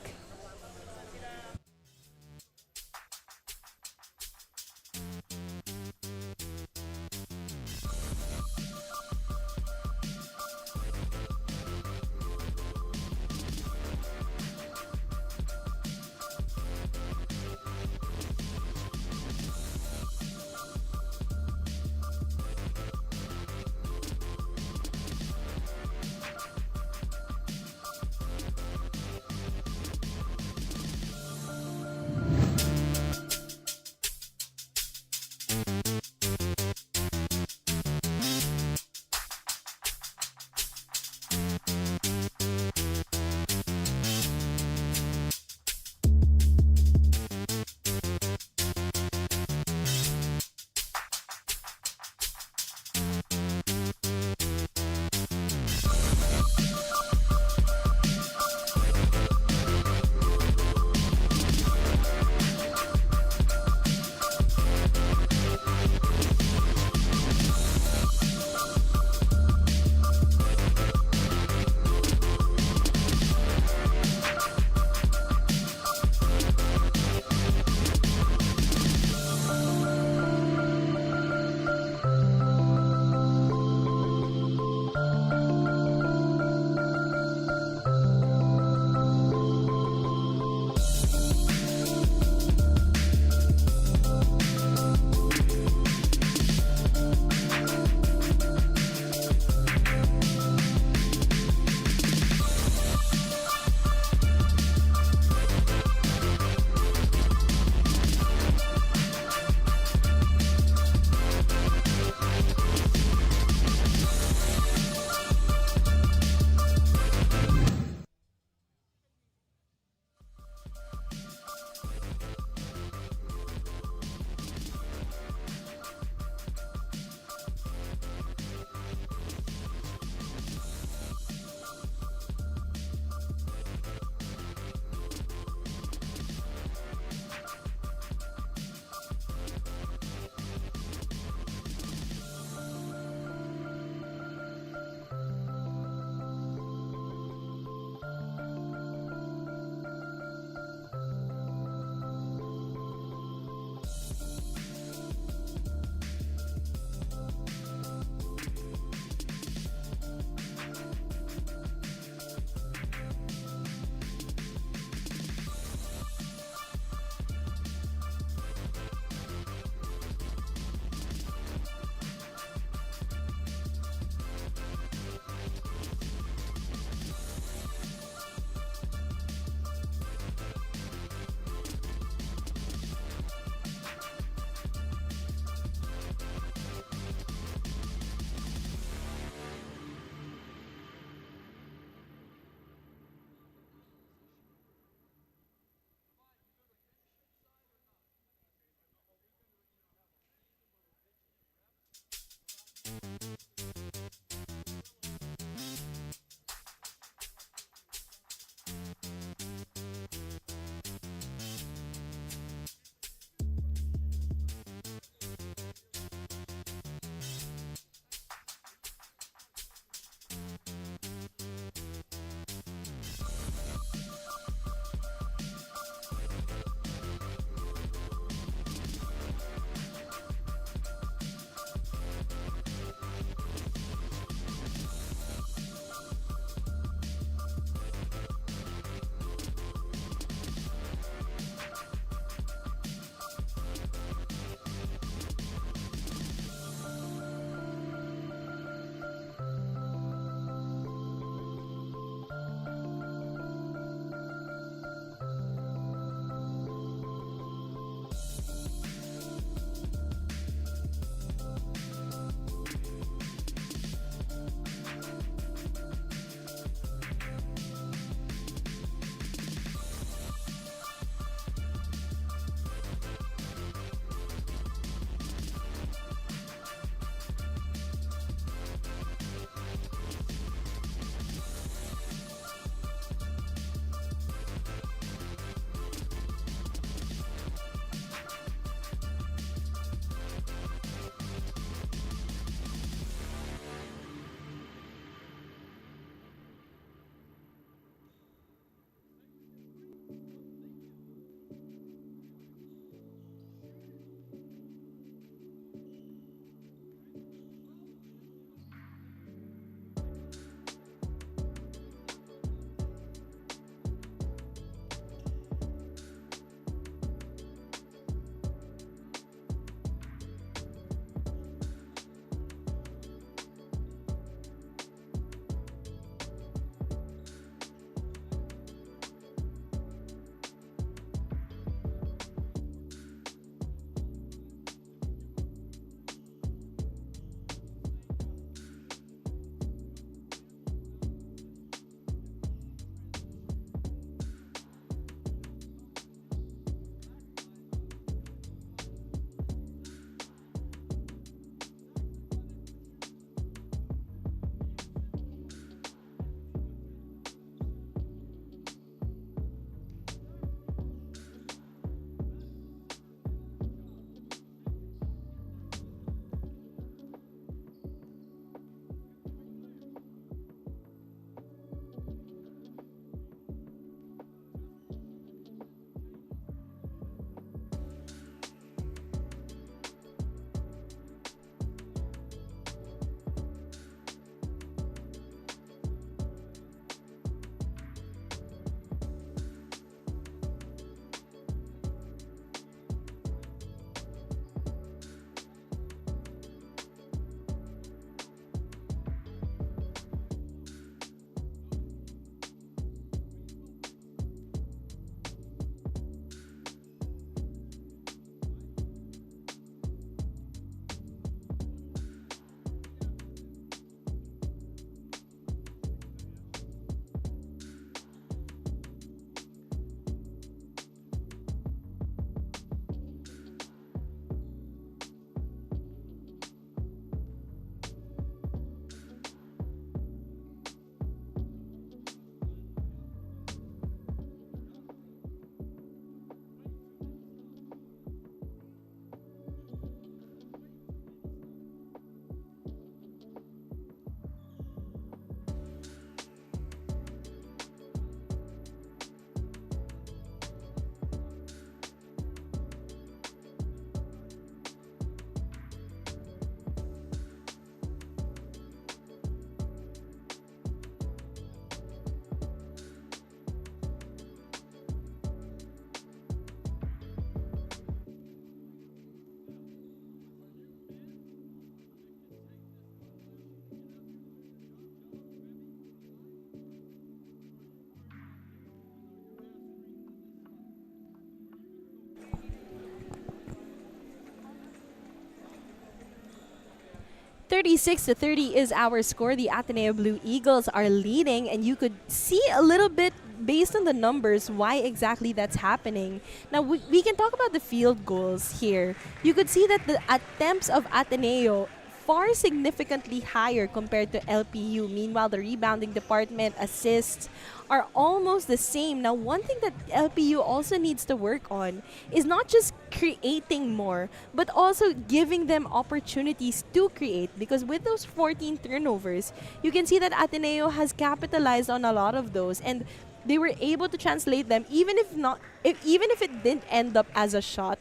36-30 is our score. The Ateneo Blue Eagles are leading, and you could see a little bit based on the numbers why exactly that's happening. Now, we can talk about the field goals here. You could see that the attempts of Ateneo far significantly higher compared to LPU. Meanwhile, the rebounding department, assists, are almost the same. Now, one thing that LPU also needs to work on is not just creating more, but also giving them opportunities to create. Because with those 14 turnovers, you can see that Ateneo has capitalized on a lot of those, and they were able to translate them. Even if it didn't end up as a shot,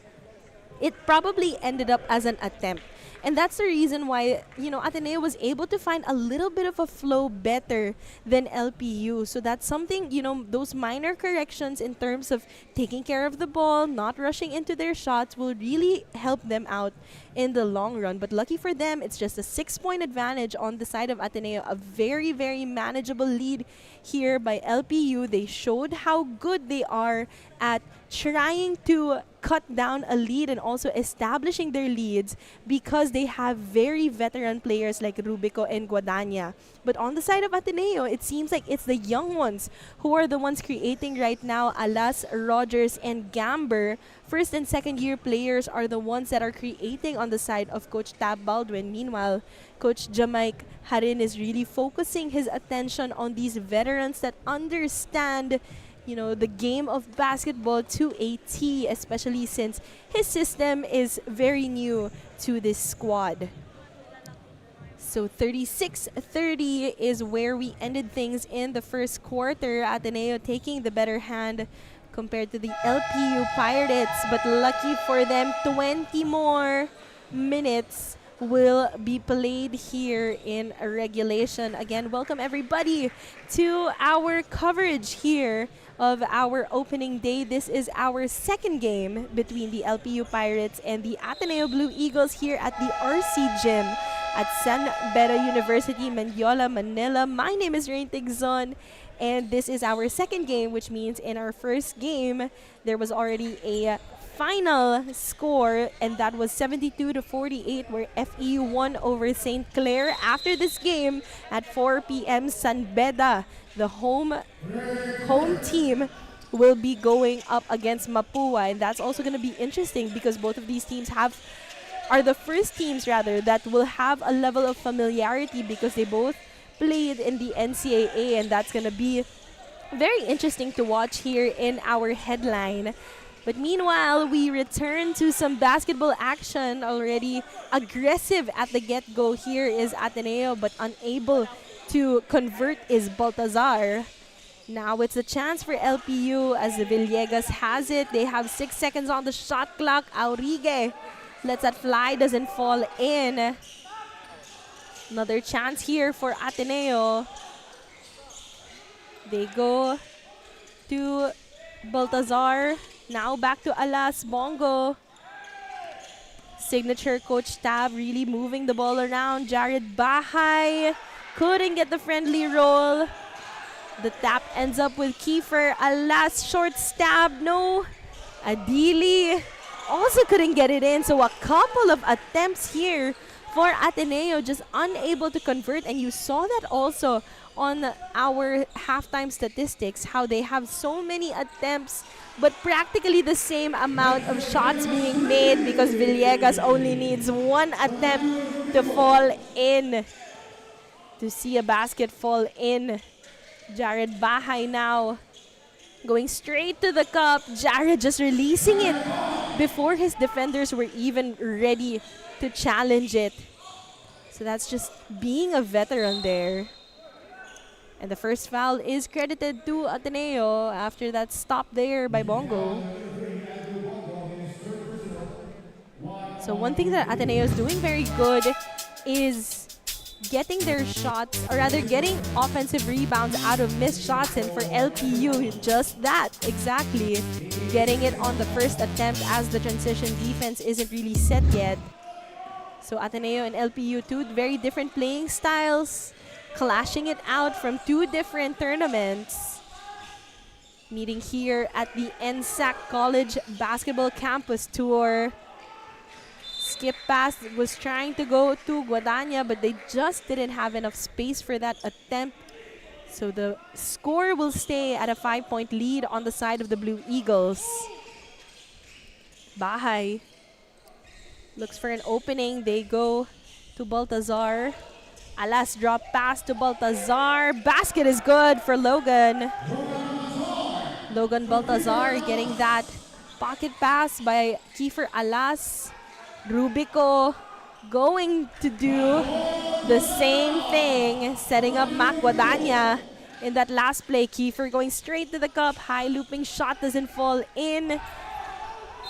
it probably ended up as an attempt. And that's the reason why, Ateneo was able to find a little bit of a flow better than LPU. So that's something, those minor corrections in terms of taking care of the ball, not rushing into their shots will really help them out in the long run. But lucky for them, it's just a 6-point advantage on the side of Ateneo. A very, very manageable lead here by LPU. They showed how good they are at trying to cut down a lead and also establishing their leads because they have very veteran players like Rubico and Guadagna. But on the side of Ateneo, it seems like it's the young ones who are the ones creating right now. Alas, Rogers, and Gamber, first and second year players, are the ones that are creating on the side of Coach Tab Baldwin. Meanwhile, Coach Jamaic Harin is really focusing his attention on these veterans that understand the game of basketball to a T, especially since his system is very new to this squad. So 36-30 is where we ended things in the first quarter. Ateneo taking the better hand compared to the LPU Pirates, but lucky for them, 20 more minutes will be played here in regulation. Again, welcome everybody to our coverage here of our opening day. This is our second game between the LPU Pirates and the Ateneo Blue Eagles here at the RC Gym at San Beda University, Mendiola, Manila. My name is Rain Tigzon, and this is our second game, which means in our first game, there was already a final score, and that was 72-48, where FEU won over St. Clair. After this game at 4 p.m. San Beda, the home team will be going up against Mapua, and that's also going to be interesting because both of these teams are the first teams rather that will have a level of familiarity because they both played in the NCAA, and that's going to be very interesting to watch here in our headline. But meanwhile, we return to some basketball action. Already aggressive at the get-go here is Ateneo, but unable to convert is Baltazar. Now it's a chance for LPU as Villegas has it. They have 6 seconds on the shot clock. Aurigue lets that fly, doesn't fall in. Another chance here for Ateneo. They go to Baltazar. Now back to Alas Bongo. Signature Coach Tab really moving the ball around. Jared Bahay couldn't get the friendly roll. The tap ends up with Kiefer. Alas, short stab, no. Adili also couldn't get it in. So a couple of attempts here for Ateneo, just unable to convert. And you saw that also on our halftime statistics, how they have so many attempts but practically the same amount of shots being made because Villegas only needs one attempt to fall in, to see a basket fall in. Jared Bahay now going straight to the cup. Jared just releasing it before his defenders were even ready to challenge it. So that's just being a veteran there. And the first foul is credited to Ateneo after that stop there by Bongo. So one thing that Ateneo is doing very good is getting their shots, or rather getting offensive rebounds out of missed shots. And for LPU, just that, exactly. Getting it on the first attempt as the transition defense isn't really set yet. So Ateneo and LPU, two very different playing styles, clashing it out from two different tournaments. Meeting here at the NSAC College Basketball Campus Tour. skip pass was trying to go to Guadagna, but they just didn't have enough space for that attempt. So the score will stay at a 5-point lead on the side of the Blue Eagles. Bahay looks for an opening. They go to Baltazar. Alas drop pass to Baltazar. Basket is good for Logan. Logan Baltazar getting that pocket pass by Kiefer Alas. Rubico going to do the same thing, setting up Mac Guadagna in that last play. Kiefer going straight to the cup. High looping shot doesn't fall in.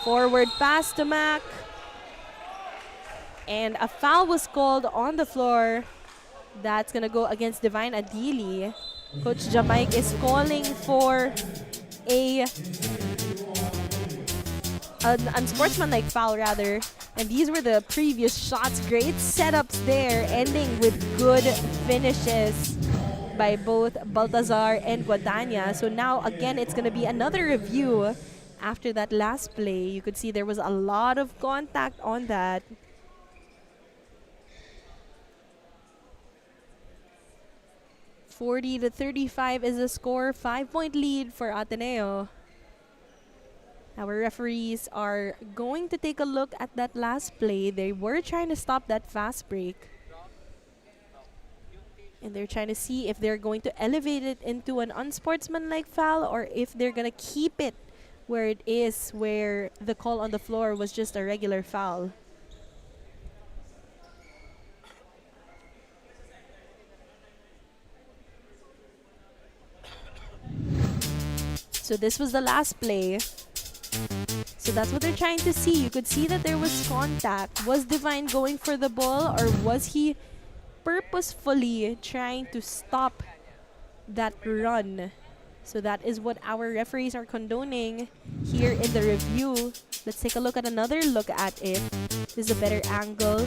Forward pass to Mac. And a foul was called on the floor. That's going to go against Divine Adili. Coach Jamaic is calling for an unsportsmanlike foul rather. And these were the previous shots. Great setups there, ending with good finishes by both Baltazar and Guadagna. So now again, it's going to be another review after that last play. You could see there was a lot of contact on that. (40-35) is the score. 5-point lead for Ateneo. Our referees are going to take a look at that last play. They were trying to stop that fast break. And they're trying to see if they're going to elevate it into an unsportsmanlike foul or if they're going to keep it where it is, where the call on the floor was just a regular foul. So this was the last play. So that's what they're trying to see. You could see that there was contact. Was Divine going for the ball, or was he purposefully trying to stop that run? So that is what our referees are condoning here in the review. Let's take a look at another look at it. This is a better angle.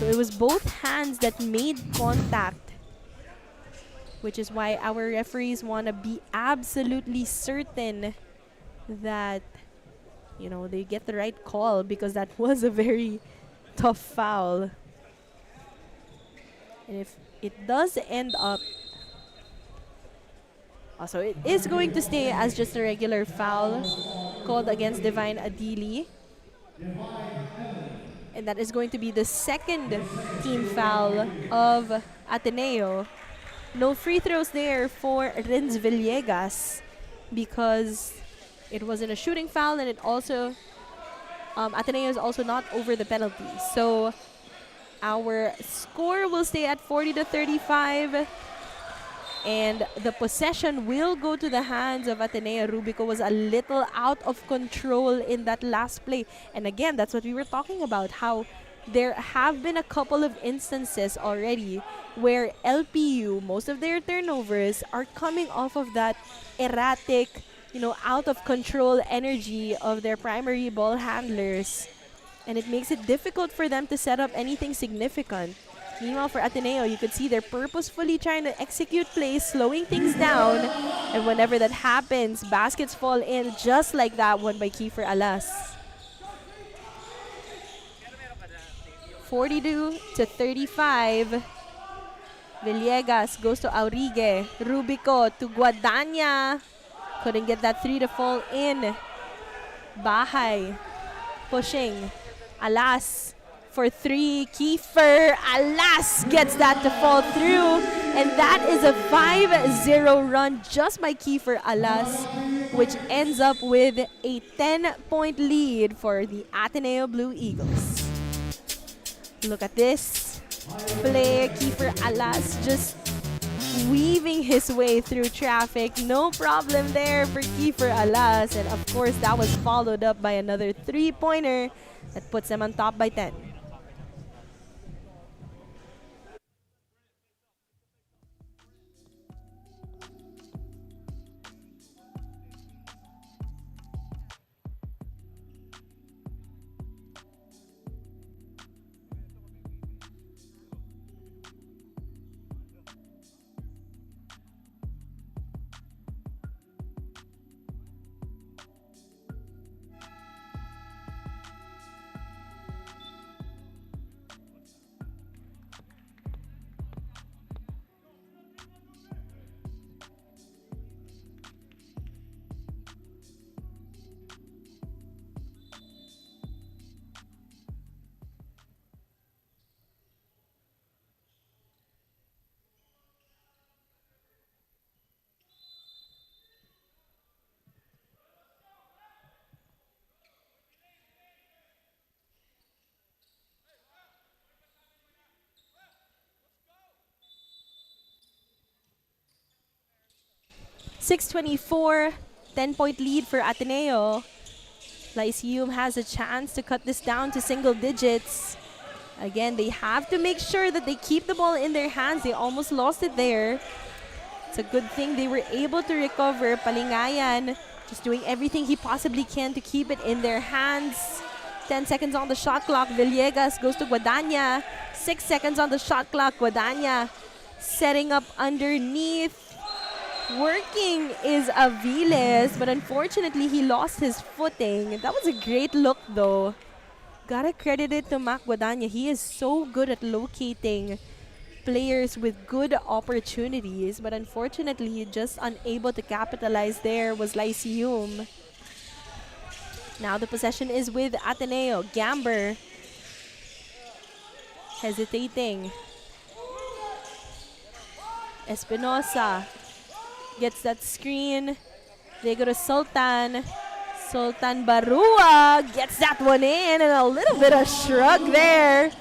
So it was both hands that made contact, which is why our referees want to be absolutely certain that, you know, they get the right call, because that was a very tough foul. And if it does end up, also it is going to stay as just a regular foul called against Divine Adili. And that is going to be the second team foul of Ateneo. No free throws there for Renz Villegas because it wasn't a shooting foul, and it also, Ateneo is also not over the penalty. So our score will stay at 40-35, and the possession will go to the hands of Ateneo. Rubico was a little out of control in that last play. And again, that's what we were talking about, how there have been a couple of instances already where LPU, most of their turnovers are coming off of that erratic, you know, out of control energy of their primary ball handlers. And it makes it difficult for them to set up anything significant. Meanwhile, for Ateneo, you could see they're purposefully trying to execute plays, slowing things down. And whenever that happens, baskets fall in, just like that one by Kiefer Alas. 42-35. Villegas goes to Aurigue. Rubico to Guadagna. Couldn't get that three to fall in. Bahay pushing. Alas for three. Kiefer Alas gets that to fall through. And that is a 5-0 run just by Kiefer Alas, which ends up with a 10-point lead for the Ateneo Blue Eagles. Look at this play. Kiefer Alas just weaving his way through traffic. No problem there for Kiefer Alas. And of course, that was followed up by another three-pointer that puts them on top by 10. 6:24, 10-point lead for Ateneo. Lyceum has a chance to cut this down to single digits. Again, they have to make sure that they keep the ball in their hands. They almost lost it there. It's a good thing they were able to recover. Palingayan just doing everything he possibly can to keep it in their hands. 10 seconds on the shot clock. Villegas goes to Guadagna. 6 seconds on the shot clock. Guadagna setting up underneath. Working is Aviles, but unfortunately he lost his footing. That was a great look though. Gotta credit it to Mac Guadagna. He is so good at locating players with good opportunities, but unfortunately just unable to capitalize there was Lyceum. Now the possession is with Ateneo. Gamber hesitating. Espinosa gets that screen. They go to Sultan. Sultan Barua gets that one in, and a little bit of shrug there.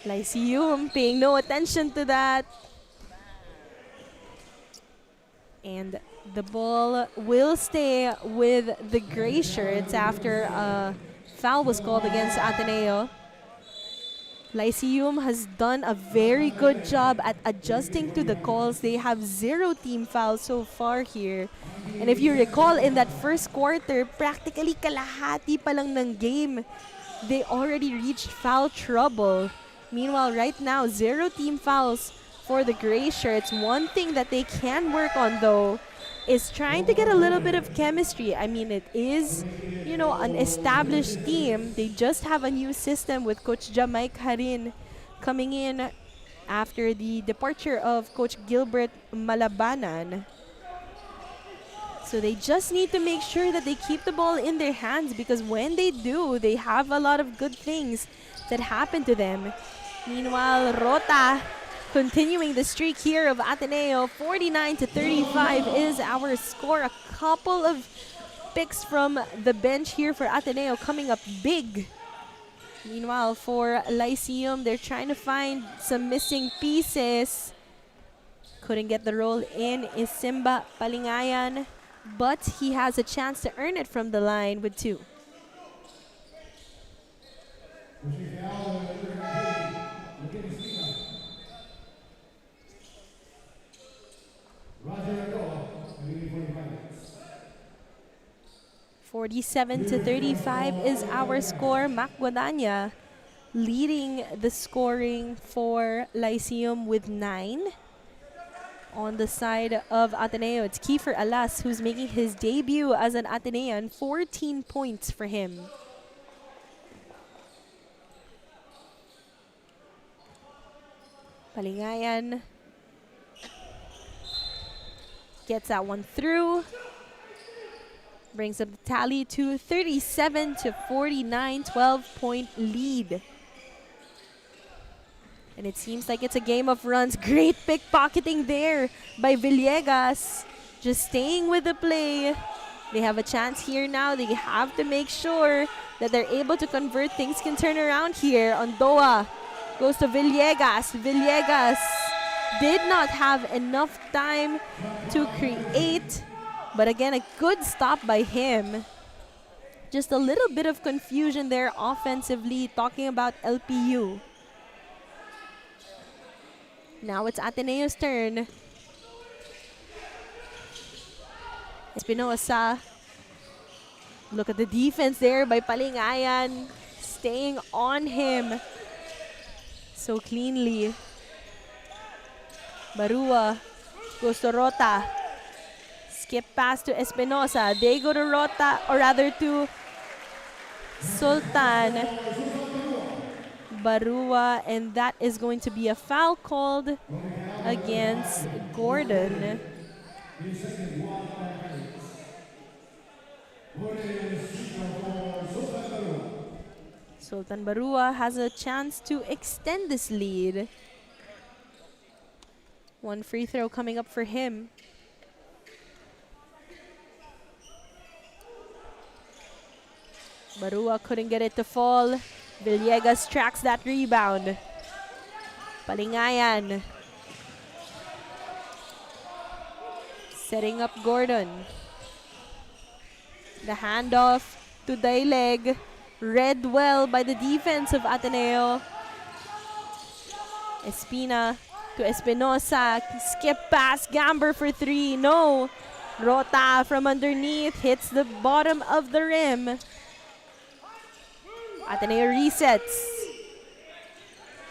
Lyceum paying no attention to that. And the ball will stay with the gray shirts after a foul was called against Ateneo. Lyceum has done a very good job at adjusting to the calls. They have 0 team fouls so far here. And if you recall, in that first quarter, practically kalahati pa lang ng game, they already reached foul trouble. Meanwhile, right now, 0 team fouls for the gray shirts. One thing that they can work on, though, is trying to get a little bit of chemistry. I mean, it is, you know, an established team. They just have a new system with Coach Jamay Harin coming in after the departure of Coach Gilbert Malabanan. So they just need to make sure that they keep the ball in their hands, because when they do, they have a lot of good things that happen to them. Meanwhile, Rota continuing the streak here of Ateneo. 49-35 is our score. A couple of picks from the bench here for Ateneo coming up big. Meanwhile, for Lyceum, they're trying to find some missing pieces. Couldn't get the roll in is Simba Palingayan, but he has a chance to earn it from the line with 2. (47-35 is our score. Mac Guadagna leading the scoring for Lyceum with 9. On the side of Ateneo, it's Kiefer Alas who's making his debut as an Atenean. 14 points for him. Palingayan gets that one through. Brings up the tally to 37-49, 12-point lead. And it seems like it's a game of runs. Great pickpocketing there by Villegas. Just staying with the play. They have a chance here now. They have to make sure that they're able to convert. Things can turn around here. Ondoa goes to Villegas. Villegas did not have enough time to create. But again, a good stop by him. Just a little bit of confusion there offensively, talking about LPU. Now it's Ateneo's turn. Espinosa. Look at the defense there by Palingayan. Staying on him so cleanly. Barua goes to Rota. Skip pass to Espinosa. They go to Rota, or rather to Sultan Barua, and that is going to be a foul called against Gordon. Sultan Barua has a chance to extend this lead. One free throw coming up for him. Barua couldn't get it to fall. Villegas tracks that rebound. Palingayan. Setting up Gordon. The handoff to Daileg. Read well by the defense of Ateneo. Espina to Espinosa. Skip pass. Gamber for 3. No. Rota from underneath. Hits the bottom of the rim. Ateneo resets.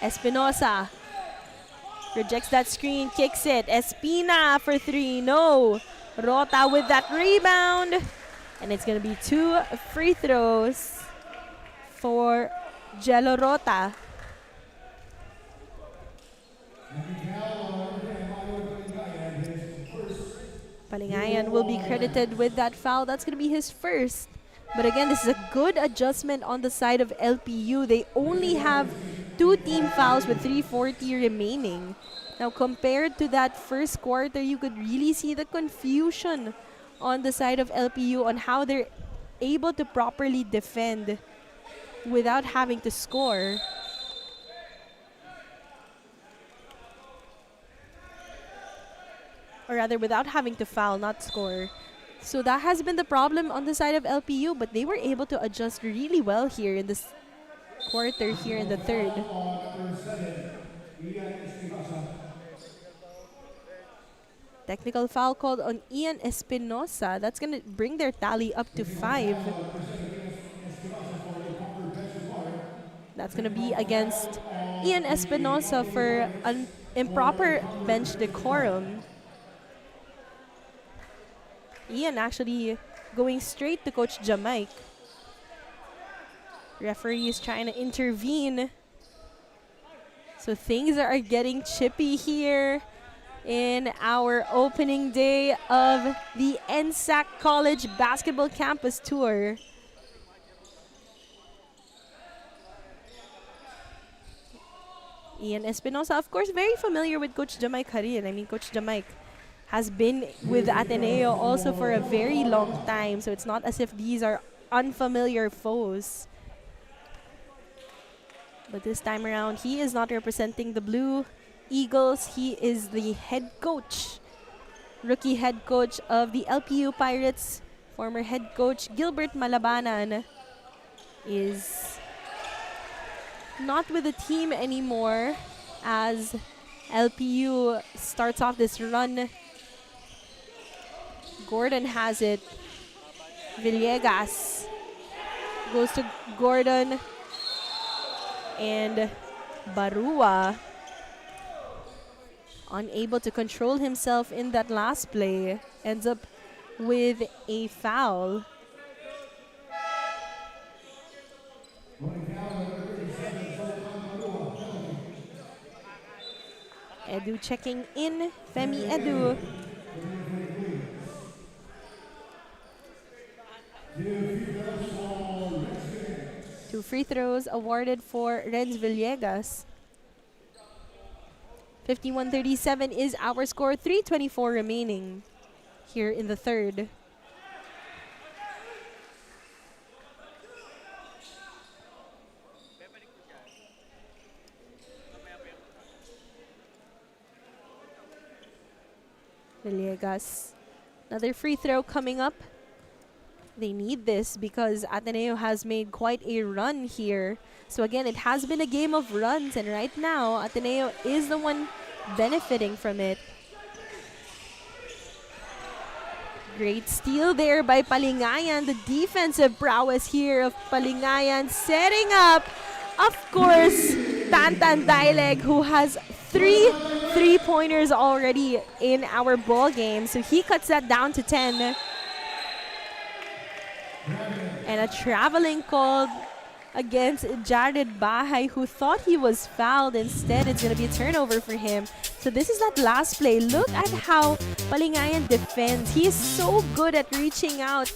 Espinosa rejects that screen. Kicks it. Espina for 3. No. Rota with that rebound. And it's going to be 2 free throws for Jello Rota. Palingayan will be credited with that foul. That's going to be his first. But again, this is a good adjustment on the side of LPU. They only have 2 team fouls with 3:40 remaining. Now, compared to that first quarter, you could really see the confusion on the side of LPU on how they're able to properly defend without having to score. Or rather, without having to foul, not score. So that has been the problem on the side of LPU, but they were able to adjust really well here in this quarter, here in the third. Technical foul called on Ian Espinosa. That's going to bring their tally up to 5. That's going to be against Ian Espinosa for an improper bench decorum. Ian actually going straight to Coach Jamaic. Referee is trying to intervene. So things are getting chippy here in our opening day of the NSAC College Basketball Campus Tour. Ian Espinosa, of course, very familiar with Coach Jamaic Harin. I mean, Coach Jamaic has been with Ateneo also for a very long time, so it's not as if these are unfamiliar foes. But this time around, he is not representing the Blue Eagles. He is the head coach, rookie head coach of the LPU Pirates. Former head coach Gilbert Malabanan is not with the team anymore as LPU starts off this run. Gordon has it. Villegas goes to Gordon. And Barua, unable to control himself in that last play, ends up with a foul. Edu checking in. Femi Edu. Two free throws awarded for Renz Villegas. 51-37 is our score. 3:24 remaining here in the third. Villegas. Another free throw coming up. They need this because Ateneo has made quite a run here. So again, it has been a game of runs, and right now, Ateneo is the one benefiting from it. Great steal there by Palingayan. The defensive prowess here of Palingayan setting up, of course, Tantan Daileg, who has 3 3-pointers already in our ball game. So he cuts that down to 10. And a traveling call against Jared Bahay, who thought he was fouled. Instead, it's going to be a turnover for him. So this is that last play. Look at how Palingayan defends. He is so good at reaching out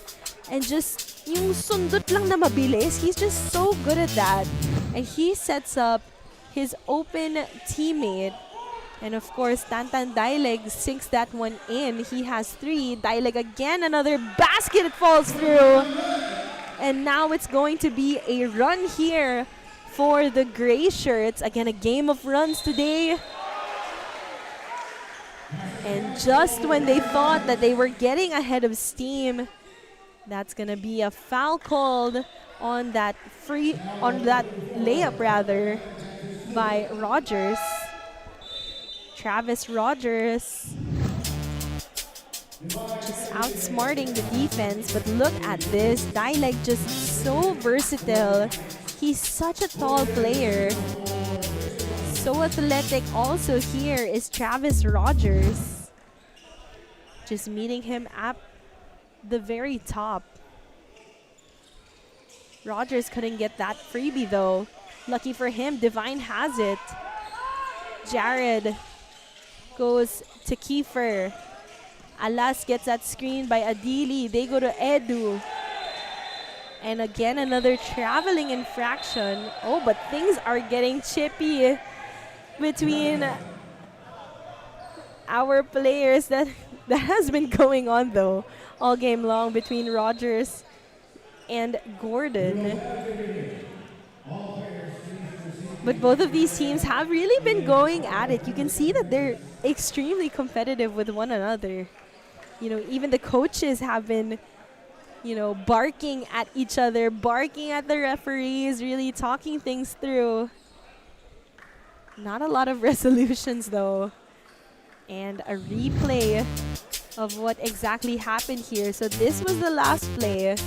and just yung sundot lang na mabilis. He's just so good at that. And he sets up his open teammate. And of course, Tantan Daileg sinks that one in. He has 3. Daileg again, another basket falls through. And now it's going to be a run here for the Gray Shirts. Again, a game of runs today. And just when they thought that they were getting ahead of steam, that's gonna be a foul called on that layup rather by Rogers. Travis Rogers just outsmarting the defense, but look at this. Dialect just so versatile. He's such a tall player. So athletic also here is Travis Rogers. Just meeting him at the very top. Rogers couldn't get that freebie though. Lucky for him, Divine has it. Jared goes to Kiefer. Alas gets that screen by Adili. They go to Edu. And again, another traveling infraction. Oh, but things are getting chippy between our players. That has been going on though all game long between Rogers and Gordon. But both of these teams have really been going at it. You can see that they're extremely competitive with one another. You know, even the coaches have been, you know, barking at each other, barking at the referees, really talking things through. Not a lot of resolutions though. And a replay of what exactly happened here. So this was the last play.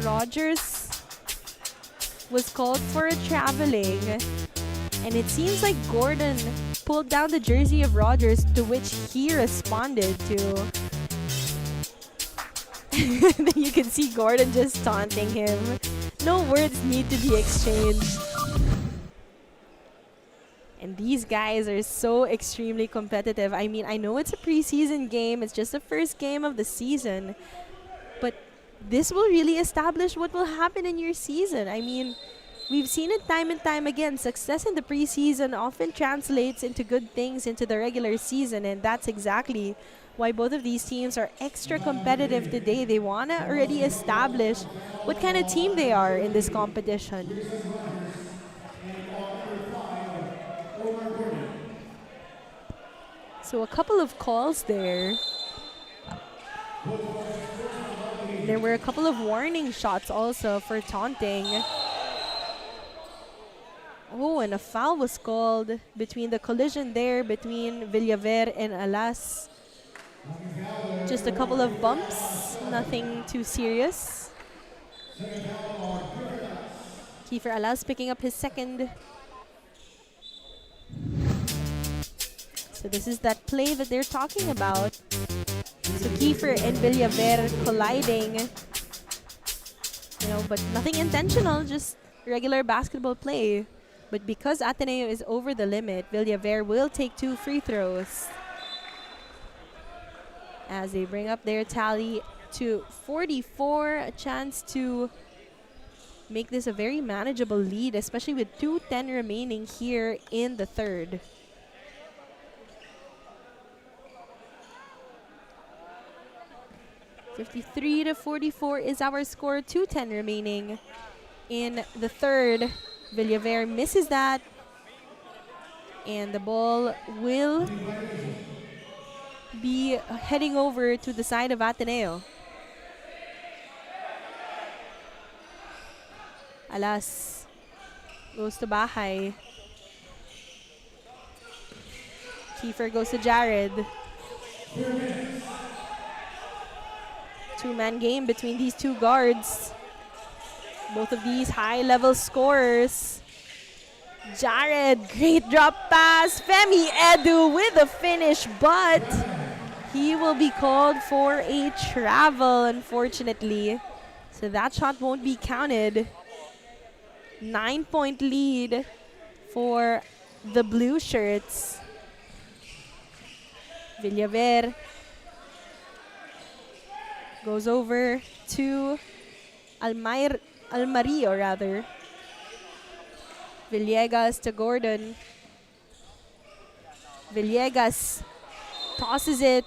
Rogers was called for a traveling. And it seems like Gordon pulled down the jersey of Rogers, to which he responded to. You can see Gordon just taunting him. No words need to be exchanged. And these guys are so extremely competitive. I mean, I know it's a preseason game. It's just the first game of the season. But this will really establish what will happen in your season. I mean, we've seen it time and time again. Success in the preseason often translates into good things into the regular season. And that's exactly why both of these teams are extra competitive today. They want to already establish what kind of team they are in this competition. So a couple of calls there. There were a couple of warning shots also for taunting. Oh, and a foul was called between the collision there between Villaver and Alas. Just a couple of bumps, nothing too serious. Kiefer Alas picking up his second. So this is that play that they're talking about. So Kiefer and Villaver colliding. You know, but nothing intentional, just regular basketball play. But because Ateneo is over the limit, Villaver will take 2 free throws. As they bring up their tally to 44, a chance to make this a very manageable lead, especially with 2:10 remaining here in the third. (53-44) is our score. 2:10 remaining in the third. Villaver misses that, and the ball will be heading over to the side of Ateneo. Alas goes to Bahay. Kiefer goes to Jared. Two-man game between these two guards. Both of these high-level scorers. Jared, great drop pass. Femi Edu with a finish, but he will be called for a travel, unfortunately. So that shot won't be counted. 9-point lead for the blue shirts. Villaver goes over to Almario rather. Villegas to Gordon. Villegas tosses it.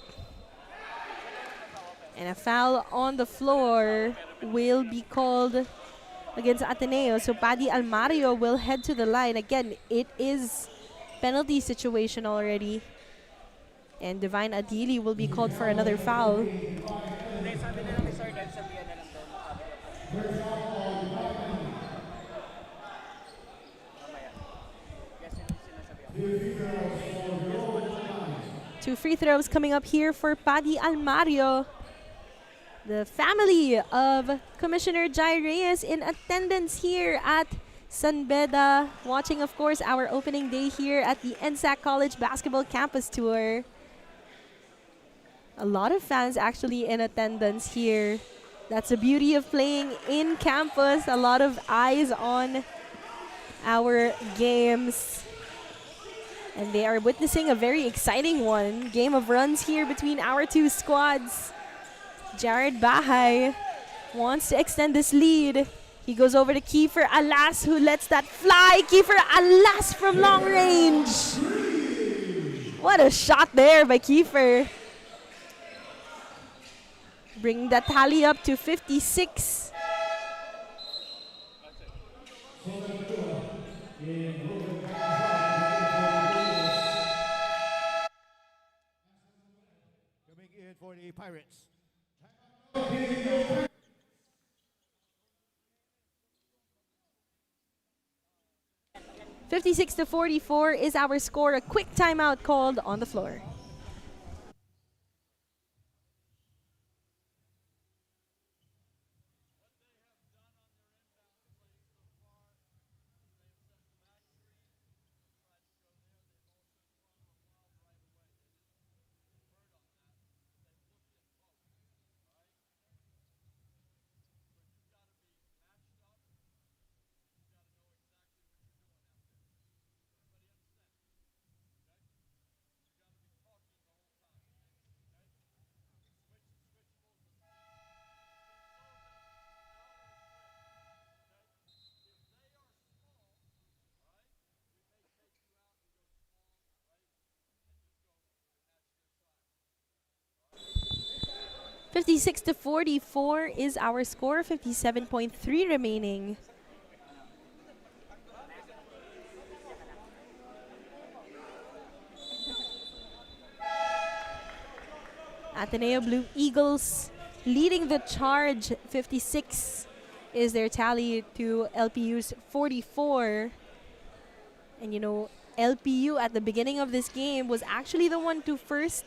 And a foul on the floor will be called against Ateneo. So Paddy Almario will head to the line. Again, it is penalty situation already. And Divine Adili will be called for another foul. Two free throws coming up here for Paddy Almario. The family of Commissioner Jai Reyes in attendance here at San Beda, watching, of course, our opening day here at the NSAC College Basketball Campus Tour. A lot of fans actually in attendance here. That's the beauty of playing in campus. A lot of eyes on our games. And they are witnessing a very exciting one. Game of runs here between our two squads. Jared Bahay wants to extend this lead. He goes over to Kiefer Alas, who lets that fly. Kiefer Alas from long range. What a shot there by Kiefer. Bringing that tally up to 56. Coming in for the Pirates. 56-44 is our score. A quick timeout called on the floor. (56-44) is our score. 57.3 remaining. Ateneo Blue Eagles leading the charge. 56 is their tally to LPU's 44. And you know, LPU at the beginning of this game was actually the one to first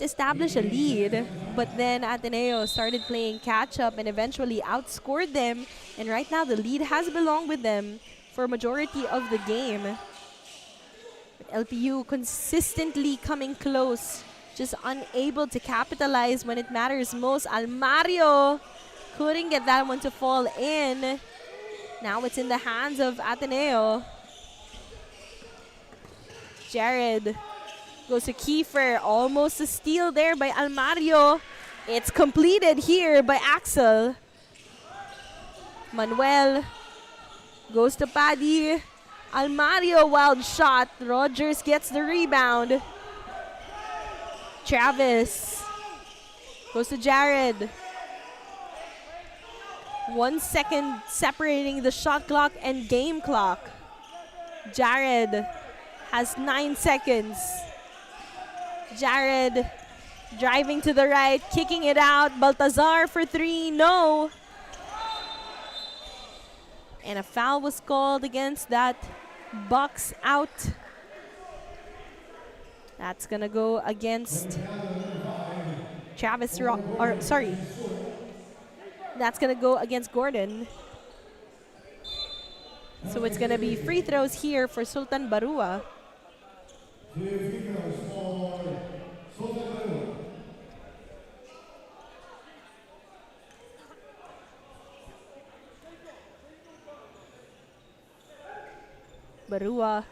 establish a lead, but then Ateneo started playing catch up and eventually outscored them, and right now the lead has belonged with them for a majority of the game. But LPU consistently coming close, just unable to capitalize when it matters most. Almario couldn't get that one to fall in. Now it's in the hands of Ateneo. Jared goes to Kiefer, almost a steal there by Almario. It's completed here by Axel. Manuel goes to Paddy. Almario, wild shot. Rogers gets the rebound. Travis goes to Jared. 1 second separating the shot clock and game clock. Jared has 9 seconds. Jared driving to the right, kicking it out. Baltazar for three, no. And a foul was called against that box out. That's gonna go against that's gonna go against Gordon. So it's gonna be free throws here for Sultan Barua. Barua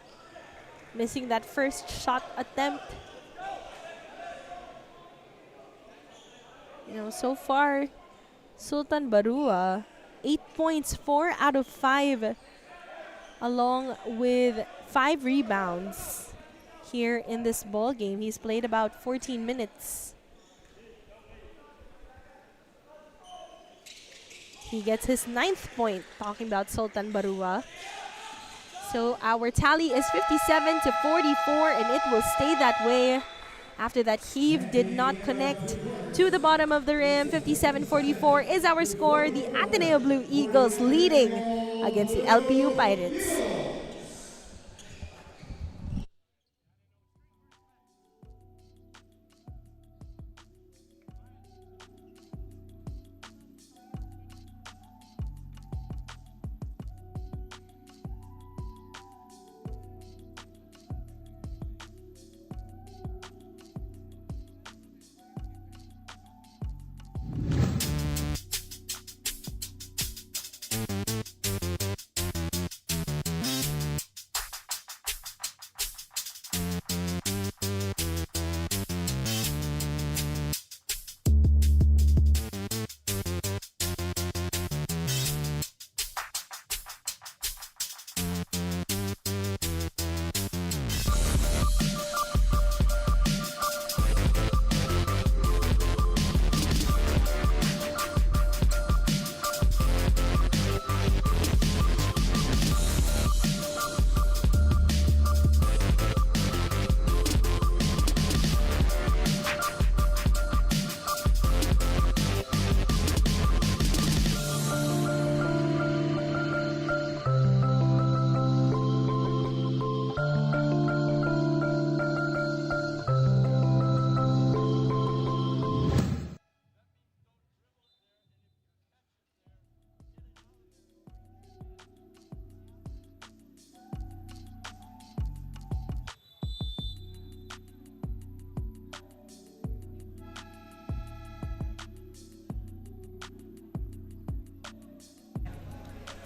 missing that first shot attempt. You know, so far, Sultan Barua, 8 points, 4 out of 5, along with 5 rebounds here in this ball game. He's played about 14 minutes. He gets his 9th point, talking about Sultan Barua. So our tally is 57 to 44, and it will stay that way. After that heave did not connect to the bottom of the rim. 57-44 is our score. The Ateneo Blue Eagles leading against the LPU Pirates.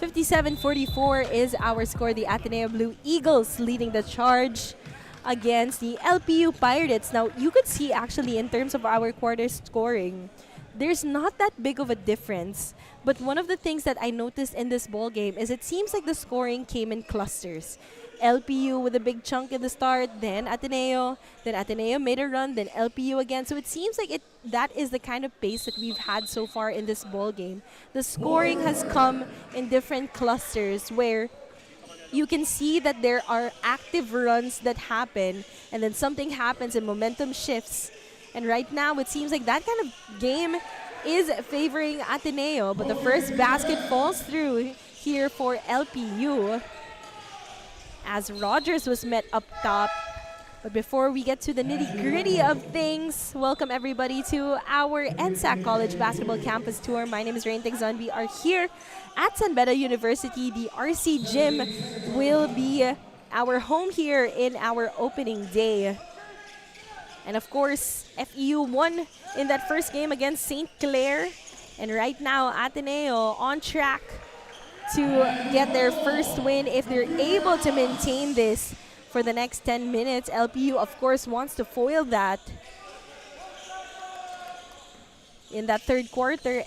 57-44 is our score. The Ateneo Blue Eagles leading the charge against the LPU Pirates. Now, you could see actually in terms of our quarter scoring, there's not that big of a difference. But one of the things that I noticed in this ball game is it seems like the scoring came in clusters. LPU with a big chunk in the start, then Ateneo made a run, then LPU again. So it seems like that is the kind of pace that we've had so far in this ball game. The scoring has come in different clusters where you can see that there are active runs that happen, and then something happens and momentum shifts. And right now, it seems like that kind of game is favoring Ateneo. But the first basket falls through here for LPU as Rogers was met up top. But before we get to the nitty-gritty of things, welcome everybody to our NSAC College Basketball Campus Tour. My name is Rain Tigzon. We are here at San Beda University. The RC Gym will be our home here in our opening day. And of course, FEU won in that first game against St. Clair. And right now, Ateneo on track to get their first win if they're able to maintain this for the next 10 minutes. LPU, of course, wants to foil that. In that third quarter,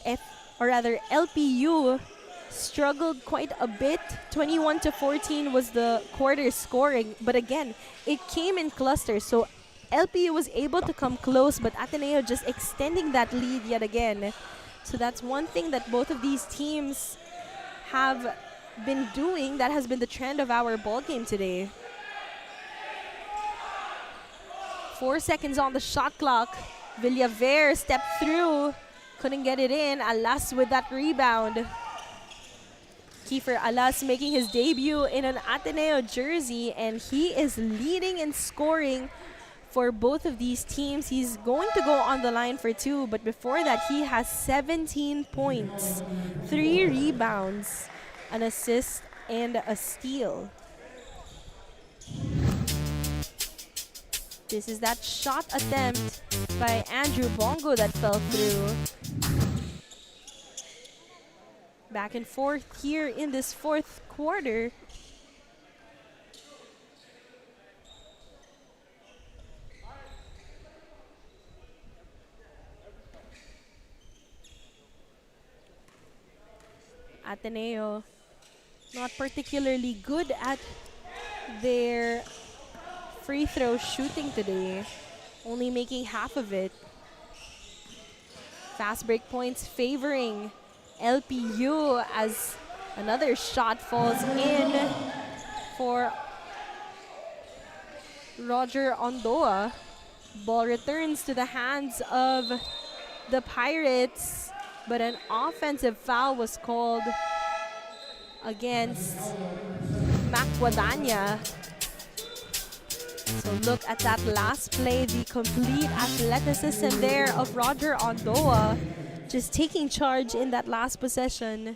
LPU struggled quite a bit. 21-14 was the quarter scoring. But again, it came in clusters. So LPU was able to come close, but Ateneo just extending that lead yet again. So that's one thing that both of these teams have been doing. That has been the trend of our ball game today. 4 seconds on the shot clock. Villaver stepped through, couldn't get it in. Alas with that rebound. Kiefer Alas making his debut in an Ateneo jersey, and he is leading in scoring for both of these teams. He's going to go on the line for 2, but before that, he has 17 points, 3 rebounds, an assist, and a steal. This is that shot attempt by Andrew Bongo that fell through. Back and forth here in this fourth quarter. Ateneo not particularly good at their free throw shooting today, only making half of it. Fast break points favoring LPU as another shot falls in for Roger Ondoa. Ball returns to the hands of the Pirates, but an offensive foul was called against Mac Guadagna. So look at that last play, the complete athleticism there of Roger Ondoa, just taking charge in that last possession.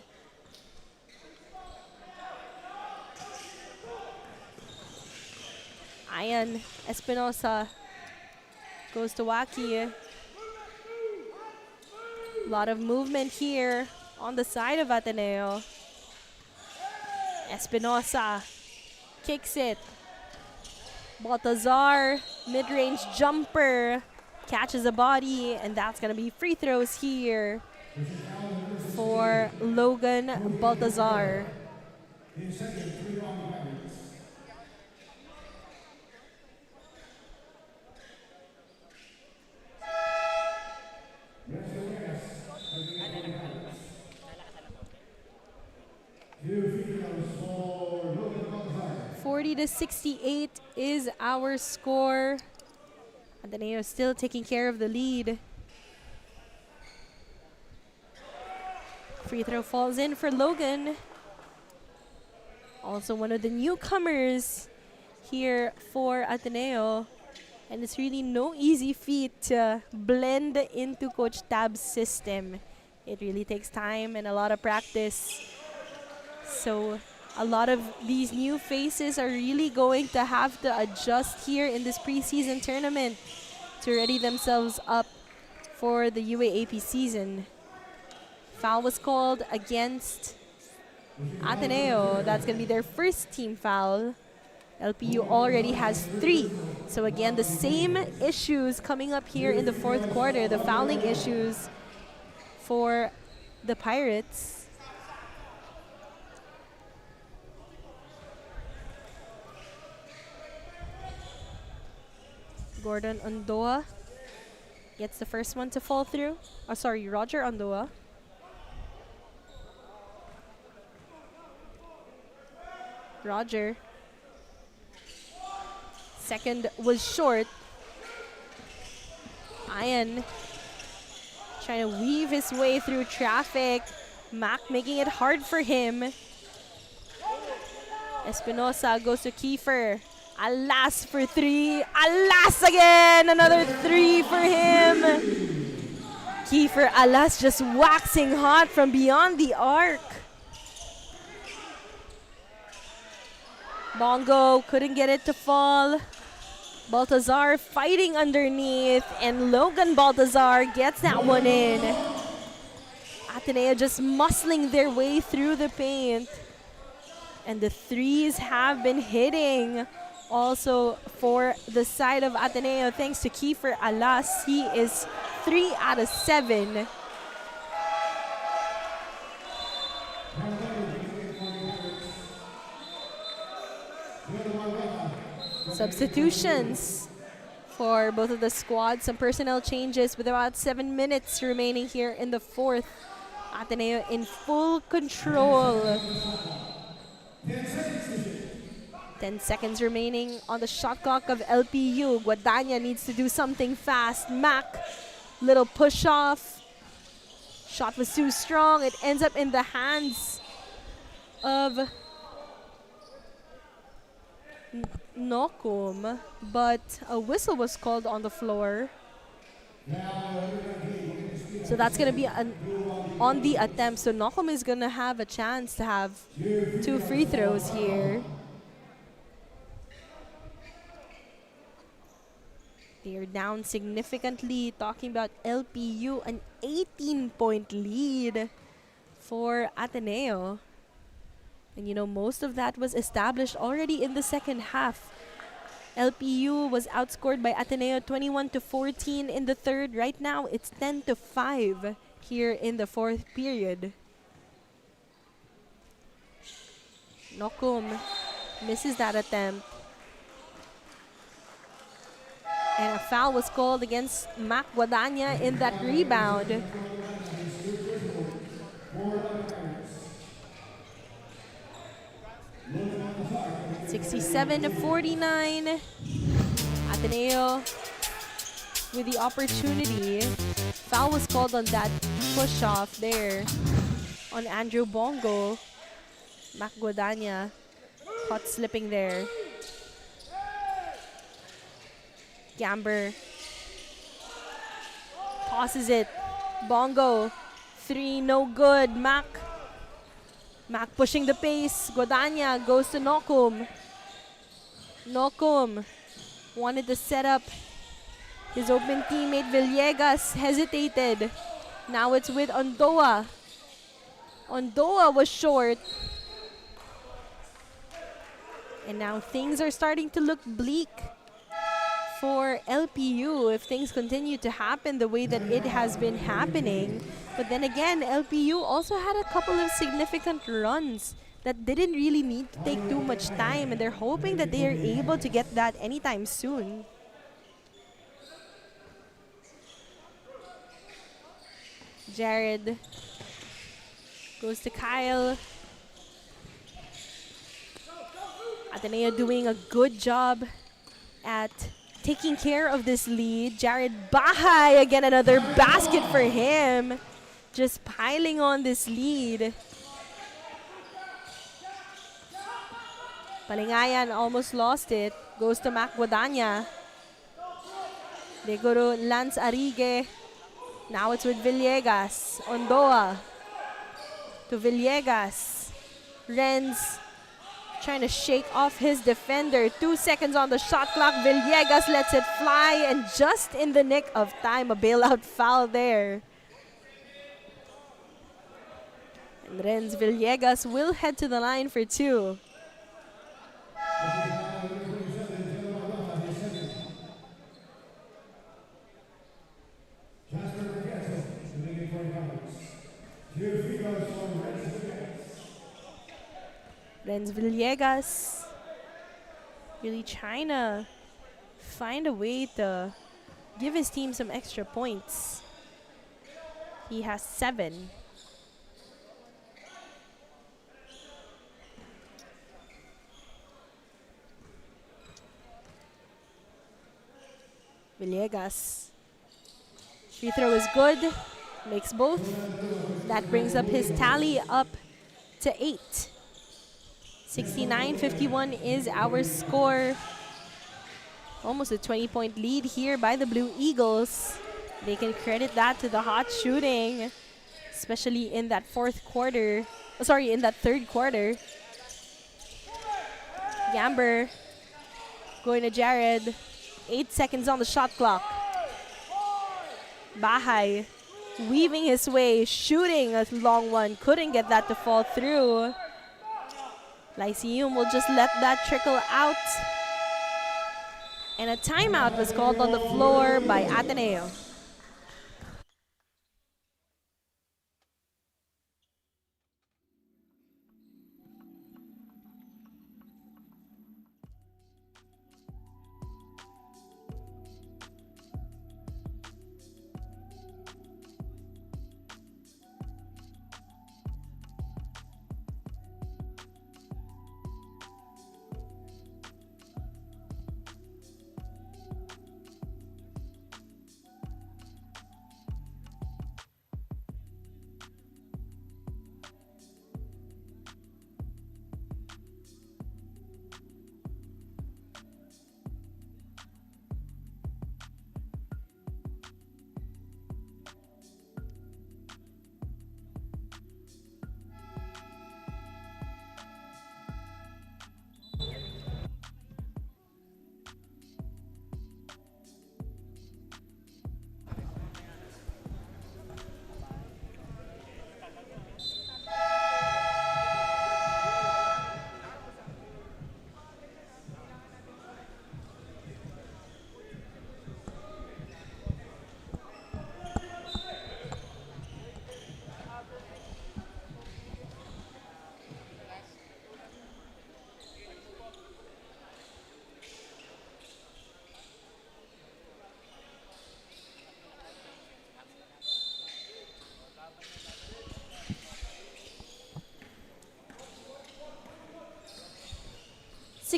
Ian Espinosa goes to Waki. A lot of movement here on the side of Ateneo. Espinosa kicks it. Baltazar, mid-range jumper, catches a body, and that's going to be free throws here for Logan Baltazar. To 68 is our score. Ateneo still taking care of the lead. Free throw falls in for Logan. Also one of the newcomers here for Ateneo. And it's really no easy feat to blend into Coach Tab's system. It really takes time and a lot of practice. So a lot of these new faces are really going to have to adjust here in this preseason tournament to ready themselves up for the UAAP season. Foul was called against Ateneo. That's going to be their first team foul. LPU already has 3. So again, the same issues coming up here in the fourth quarter, the fouling issues for the Pirates. Gordon Ondoa gets the first one to fall through. Oh, sorry, Roger Ondoa. Roger. Second was short. Ian trying to weave his way through traffic. Mac making it hard for him. Espinosa goes to Kiefer. Alas for 3. Alas again! Another 3 for him. Kiefer Alas just waxing hot from beyond the arc. Bongo couldn't get it to fall. Baltazar fighting underneath, and Logan Baltazar gets that one in. Ateneo just muscling their way through the paint. And the threes have been hitting. Also for the side of Ateneo, thanks to Kiefer Alas, he is 3 out of 7. Substitutions for both of the squads. Some personnel changes with about 7 minutes remaining here in the fourth. Ateneo in full control. 10 seconds remaining on the shot clock of LPU. Guadagna needs to do something fast. Mac, little push off. Shot was too strong. It ends up in the hands of Nokum, but a whistle was called on the floor. So that's going to be on the attempt. So Nokum is going to have a chance to have 2 free throws here. They're down significantly, talking about LPU, an 18-point lead for Ateneo. And you know, most of that was established already in the second half. LPU was outscored by Ateneo 21-14 in the third. Right now, it's 10-5 here in the fourth period. Nokum misses that attempt. And a foul was called against Mac Guadagna in that rebound. 67-49. Ateneo with the opportunity. Foul was called on that push-off there on Andrew Bongo. Mac Guadagna caught slipping there. Gamber tosses it. Bongo. 3, no good. Mac pushing the pace. Guadagna goes to Nokum. Nokum wanted to set up his open teammate Villegas, hesitated. Now it's with Ondoa. Ondoa was short. And now things are starting to look bleak for LPU if things continue to happen the way that it has been happening. But then again, LPU also had a couple of significant runs that didn't really need to take too much time, and they're hoping that they are able to get that anytime soon. Jared goes to Kyle. Ateneo doing a good job at taking care of this lead. Jared Bahay, again another basket for him. Just piling on this lead. Palingayan almost lost it. Goes to Mac Guadagna. They go to Lance Arrigue. Now it's with Villegas. Ondoa to Villegas. Renz trying to shake off his defender. 2 seconds on the shot clock. Villegas lets it fly, and just in the nick of time, a bailout foul there. And Renz Villegas will head to the line for 2. Renz Villegas really trying to find a way to give his team some extra points. He has 7. Villegas. Free throw is good. Makes both. That brings up his tally up to 8. 69-51 is our score. Almost a 20-point lead here by the Blue Eagles. They can credit that to the hot shooting, especially in that third quarter. Gamber going to Jared. 8 seconds on the shot clock. Bahay weaving his way, shooting a long one. Couldn't get that to fall through. Lyceum will just let that trickle out. And a timeout was called on the floor by Ateneo.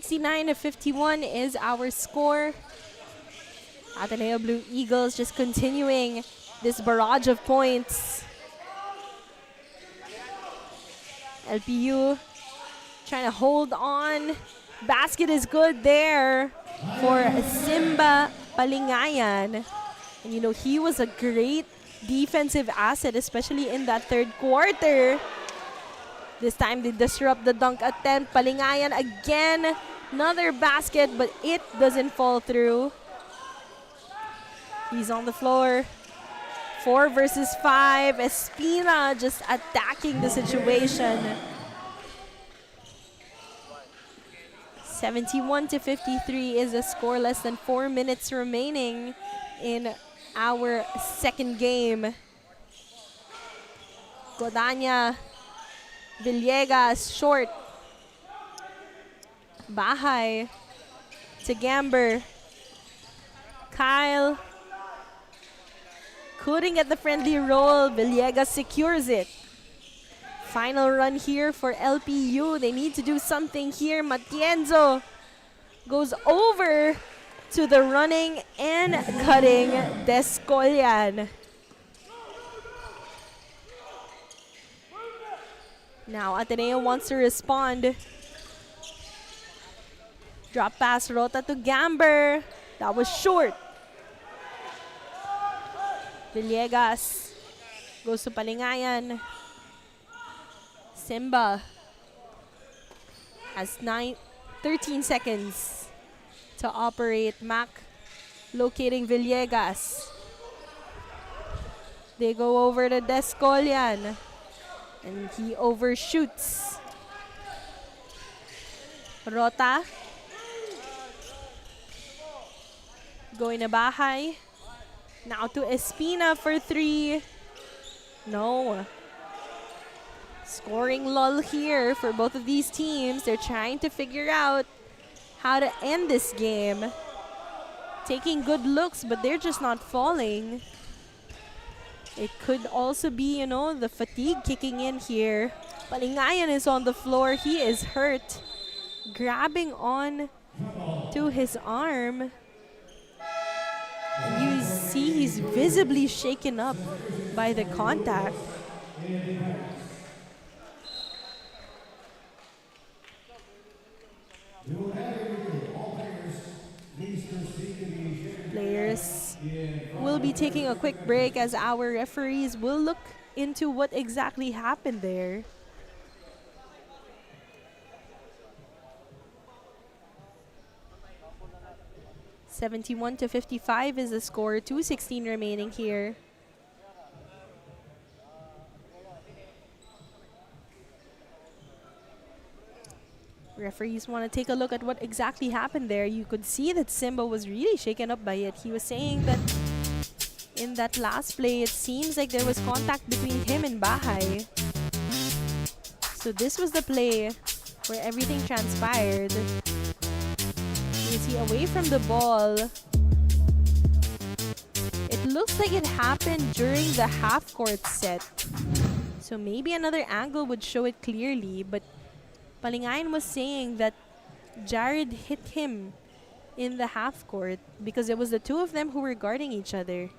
69-51 is our score. Ateneo Blue Eagles just continuing this barrage of points. LPU trying to hold on. Basket is good there for Simba Palingayan. And you know, he was a great defensive asset, especially in that third quarter. This time they disrupt the dunk attempt. Palingayan again, another basket, but it doesn't fall through. He's on the floor. 4 versus 5. Espina just attacking the situation. 71-53 is a score. Less than 4 minutes remaining in our second game. Godanya, Villegas, short. Bahay to Gamber. Kyle couldn't get the friendly roll. Villegas secures it. Final run here for LPU. They need to do something here. Matienzo goes over to the running and cutting Descolian. Now Ateneo wants to respond. Drop pass, Rota to Gamber. That was short. Villegas goes to Palingayan. Simba has 13 seconds to operate. Mac locating Villegas. They go over to Descolian and he overshoots. Rota going to Bahay. Now to Espina for 3. No. Scoring lull here for both of these teams. They're trying to figure out how to end this game. Taking good looks, but they're just not falling. It could also be, you know, the fatigue kicking in here. Palingayan is on the floor. He is hurt. Grabbing on to his arm. You see he's visibly shaken up by the contact. Players will be taking a quick break as our referees will look into what exactly happened there. (71-55) is the score. 2:16 remaining here. Referees want to take a look at what exactly happened there. You could see that Simba was really shaken up by it. He was saying that in that last play, it seems like there was contact between him and Bahay. So this was the play where everything transpired. You see away from the ball. It looks like it happened during the half-court set. So maybe another angle would show it clearly, but Palingayan was saying that Jared hit him in the half-court because it was the two of them who were guarding each other.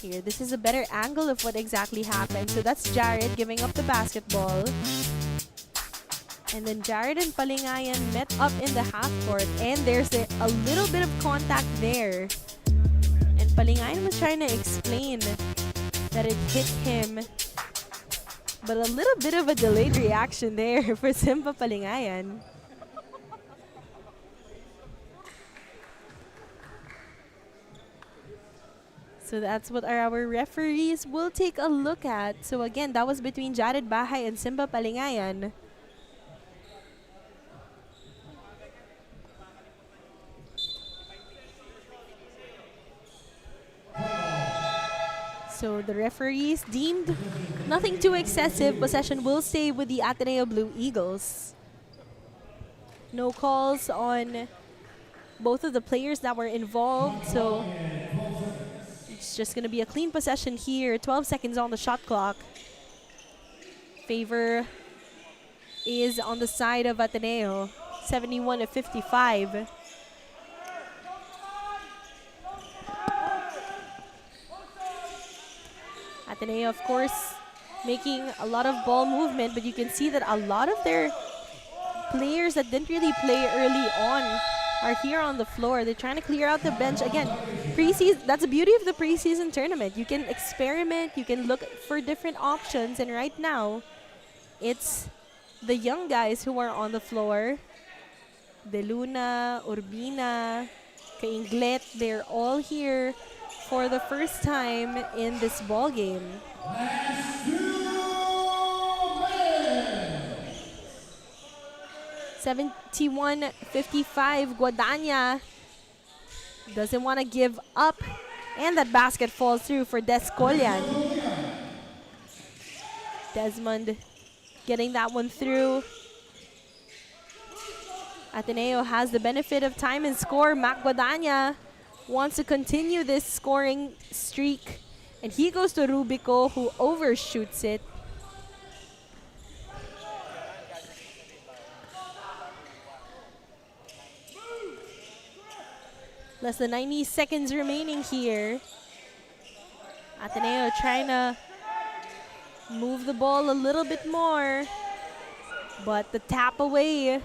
Here, this is a better angle of what exactly happened. So that's Jared giving up the basketball. And then Jared and Palingayan met up in the half-court and there's a little bit of contact there. And Palingayan was trying to explain that it hit him. But a little bit of a delayed reaction there for Simba Palingayan. So that's what our referees will take a look at. So again, that was between Jared Bahay and Simba Palingayan. So the referees deemed nothing too excessive. Possession will stay with the Ateneo Blue Eagles. No calls on both of the players that were involved. So it's just going to be a clean possession here. 12 seconds on the shot clock. favor is on the side of Ateneo, 71-55. Ateneo, of course, making a lot of ball movement, but you can see that a lot of their players that didn't really play early on are here on the floor. They're trying to clear out the bench. Again, preseason, that's the beauty of the preseason tournament. You can experiment, you can look for different options, and right now, it's the young guys who are on the floor. De Luna, Urbina, Kainglet, they're all here for the first time in this ball game. 71-55, Guadagna doesn't want to give up, and that basket falls through for Descolian. Desmond getting that one through. Ateneo has the benefit of time and score. Mac Guadagna wants to continue this scoring streak, and he goes to Rubico, who overshoots it. Less than 90 seconds remaining here. Ateneo trying to move the ball a little bit more, but the tap away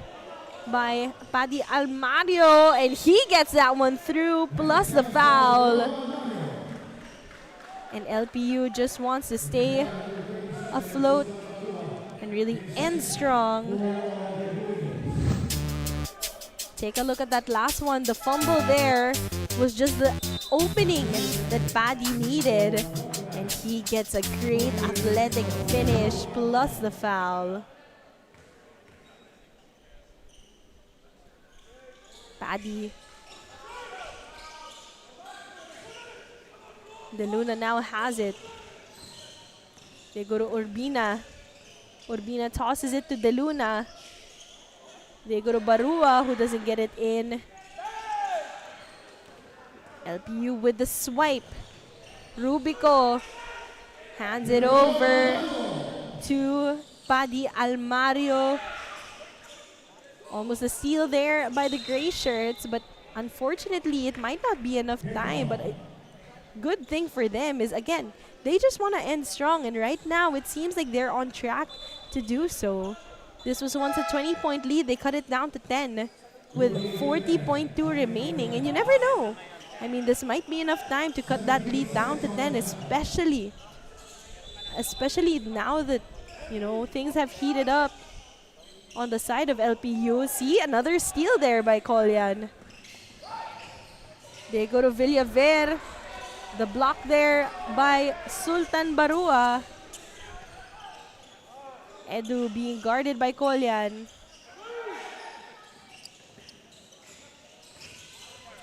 by Paddy Almario, and he gets that one through, plus the foul. And LPU just wants to stay afloat and really end strong. Take a look at that last one. The fumble there was just the opening that Paddy needed, and he gets a great athletic finish plus the foul. Paddy. De Luna now has it. They go to Urbina. Urbina tosses it to De Luna. They go to Barua, who doesn't get it in. LPU with the swipe. Rubico hands it over to Paddy Almario. Almost a steal there by the gray shirts, but unfortunately, it might not be enough time. But a good thing for them is, again, they just want to end strong, and right now, it seems like they're on track to do so. This was once a 20-point lead. They cut it down to 10 with 40.2 remaining, and you never know. I mean, this might be enough time to cut that lead down to 10, especially now that, you know, things have heated up on the side of LPU. See, another steal there by Colian. They go to Villaver. The block there by Sultan Barua. Edu being guarded by Colian.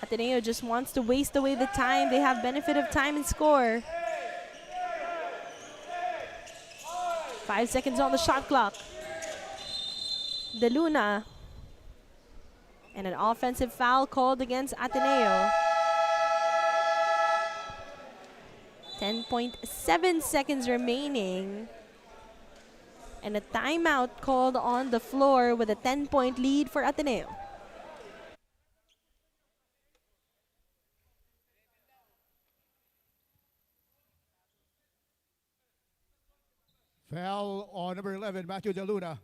Ateneo just wants to waste away the time. They have benefit of time and score. 5 seconds on the shot clock. De Luna. And an offensive foul called against Ateneo. 10.7 seconds remaining. And a timeout called on the floor with a 10-point lead for Ateneo. Foul on number 11, Matthew De Luna.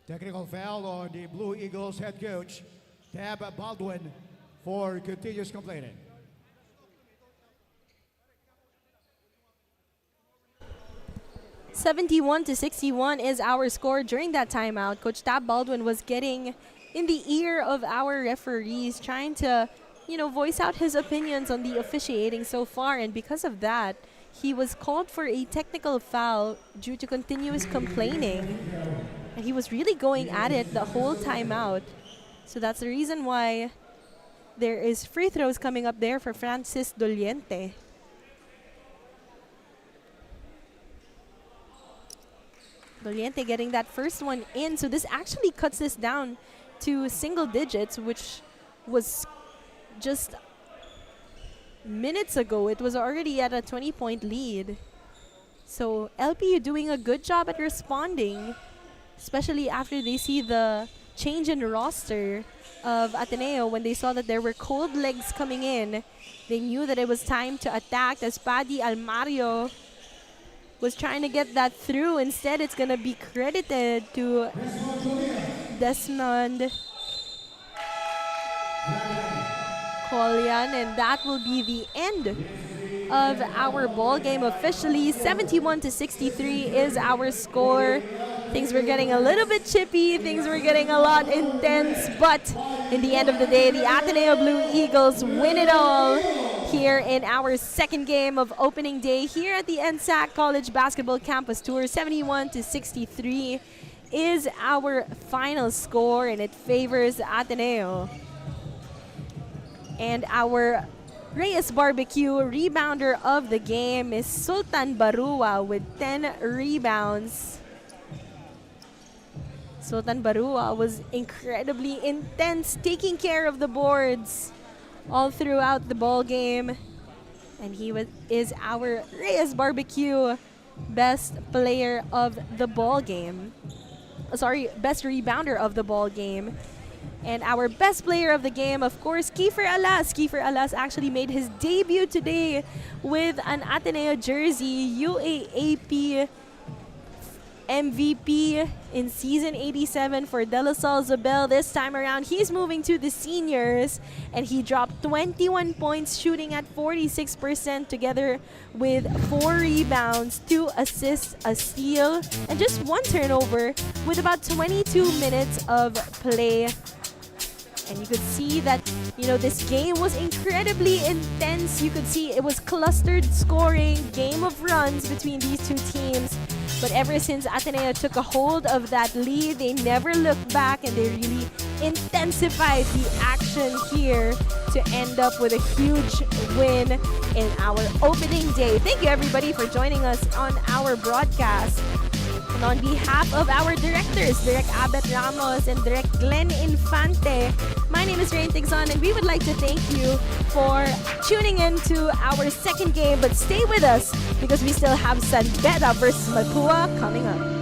Technical foul on the Blue Eagles head coach, Tab Baldwin, for continuous complaining. 71-61 is our score during that timeout. Coach Tab Baldwin was getting in the ear of our referees, trying to, voice out his opinions on the officiating so far. And because of that, he was called for a technical foul due to continuous complaining. And he was really going at it the whole timeout. So that's the reason why there is free throws coming up there for Francis Doliente. Doliente getting that first one in. So this actually cuts this down to single digits, which was just minutes ago. It was already at a 20-point lead. So LPU doing a good job at responding, especially after they see the change in roster of Ateneo. When they saw that there were cold legs coming in, they knew that it was time to attack, as Paddy Almario was trying to get that through. Instead, it's going to be credited to Desmond Collian, and that will be the end of our ball game officially. 71-63 is our score. Things were getting a little bit chippy, things were getting a lot intense, but in the end of the day, the Ateneo Blue Eagles win it all here in our second game of opening day here at the NSAC College Basketball Campus Tour. 71-63 is our final score, and it favors Ateneo. And our Reyes Barbecue rebounder of the game is Sultan Barua with 10 rebounds. Sultan Barua was incredibly intense, taking care of the boards all throughout the ball game, and he is our Reyes Barbecue best player of the ball game. Best rebounder of the ball game. And our best player of the game, of course, Kiefer Alas. Kiefer Alas actually made his debut today with an Ateneo jersey, UAAP MVP in season 87 for De La Salle Zabel. This time around, he's moving to the seniors, and he dropped 21 points, shooting at 46%, together with 4 rebounds, 2 assists, a steal, and just 1 turnover with about 22 minutes of play. And you could see that, this game was incredibly intense. You could see it was clustered scoring, game of runs between these two teams. But ever since Ateneo took a hold of that lead, they never looked back, and they really intensified the action here to end up with a huge win in our opening day. Thank you, everybody, for joining us on our broadcast. And on behalf of our directors, Direk Abet Ramos and Direk Glenn Infante, my name is Rain Tigzon, and we would like to thank you for tuning in to our second game. But stay with us, because we still have San Beda versus Mapua coming up.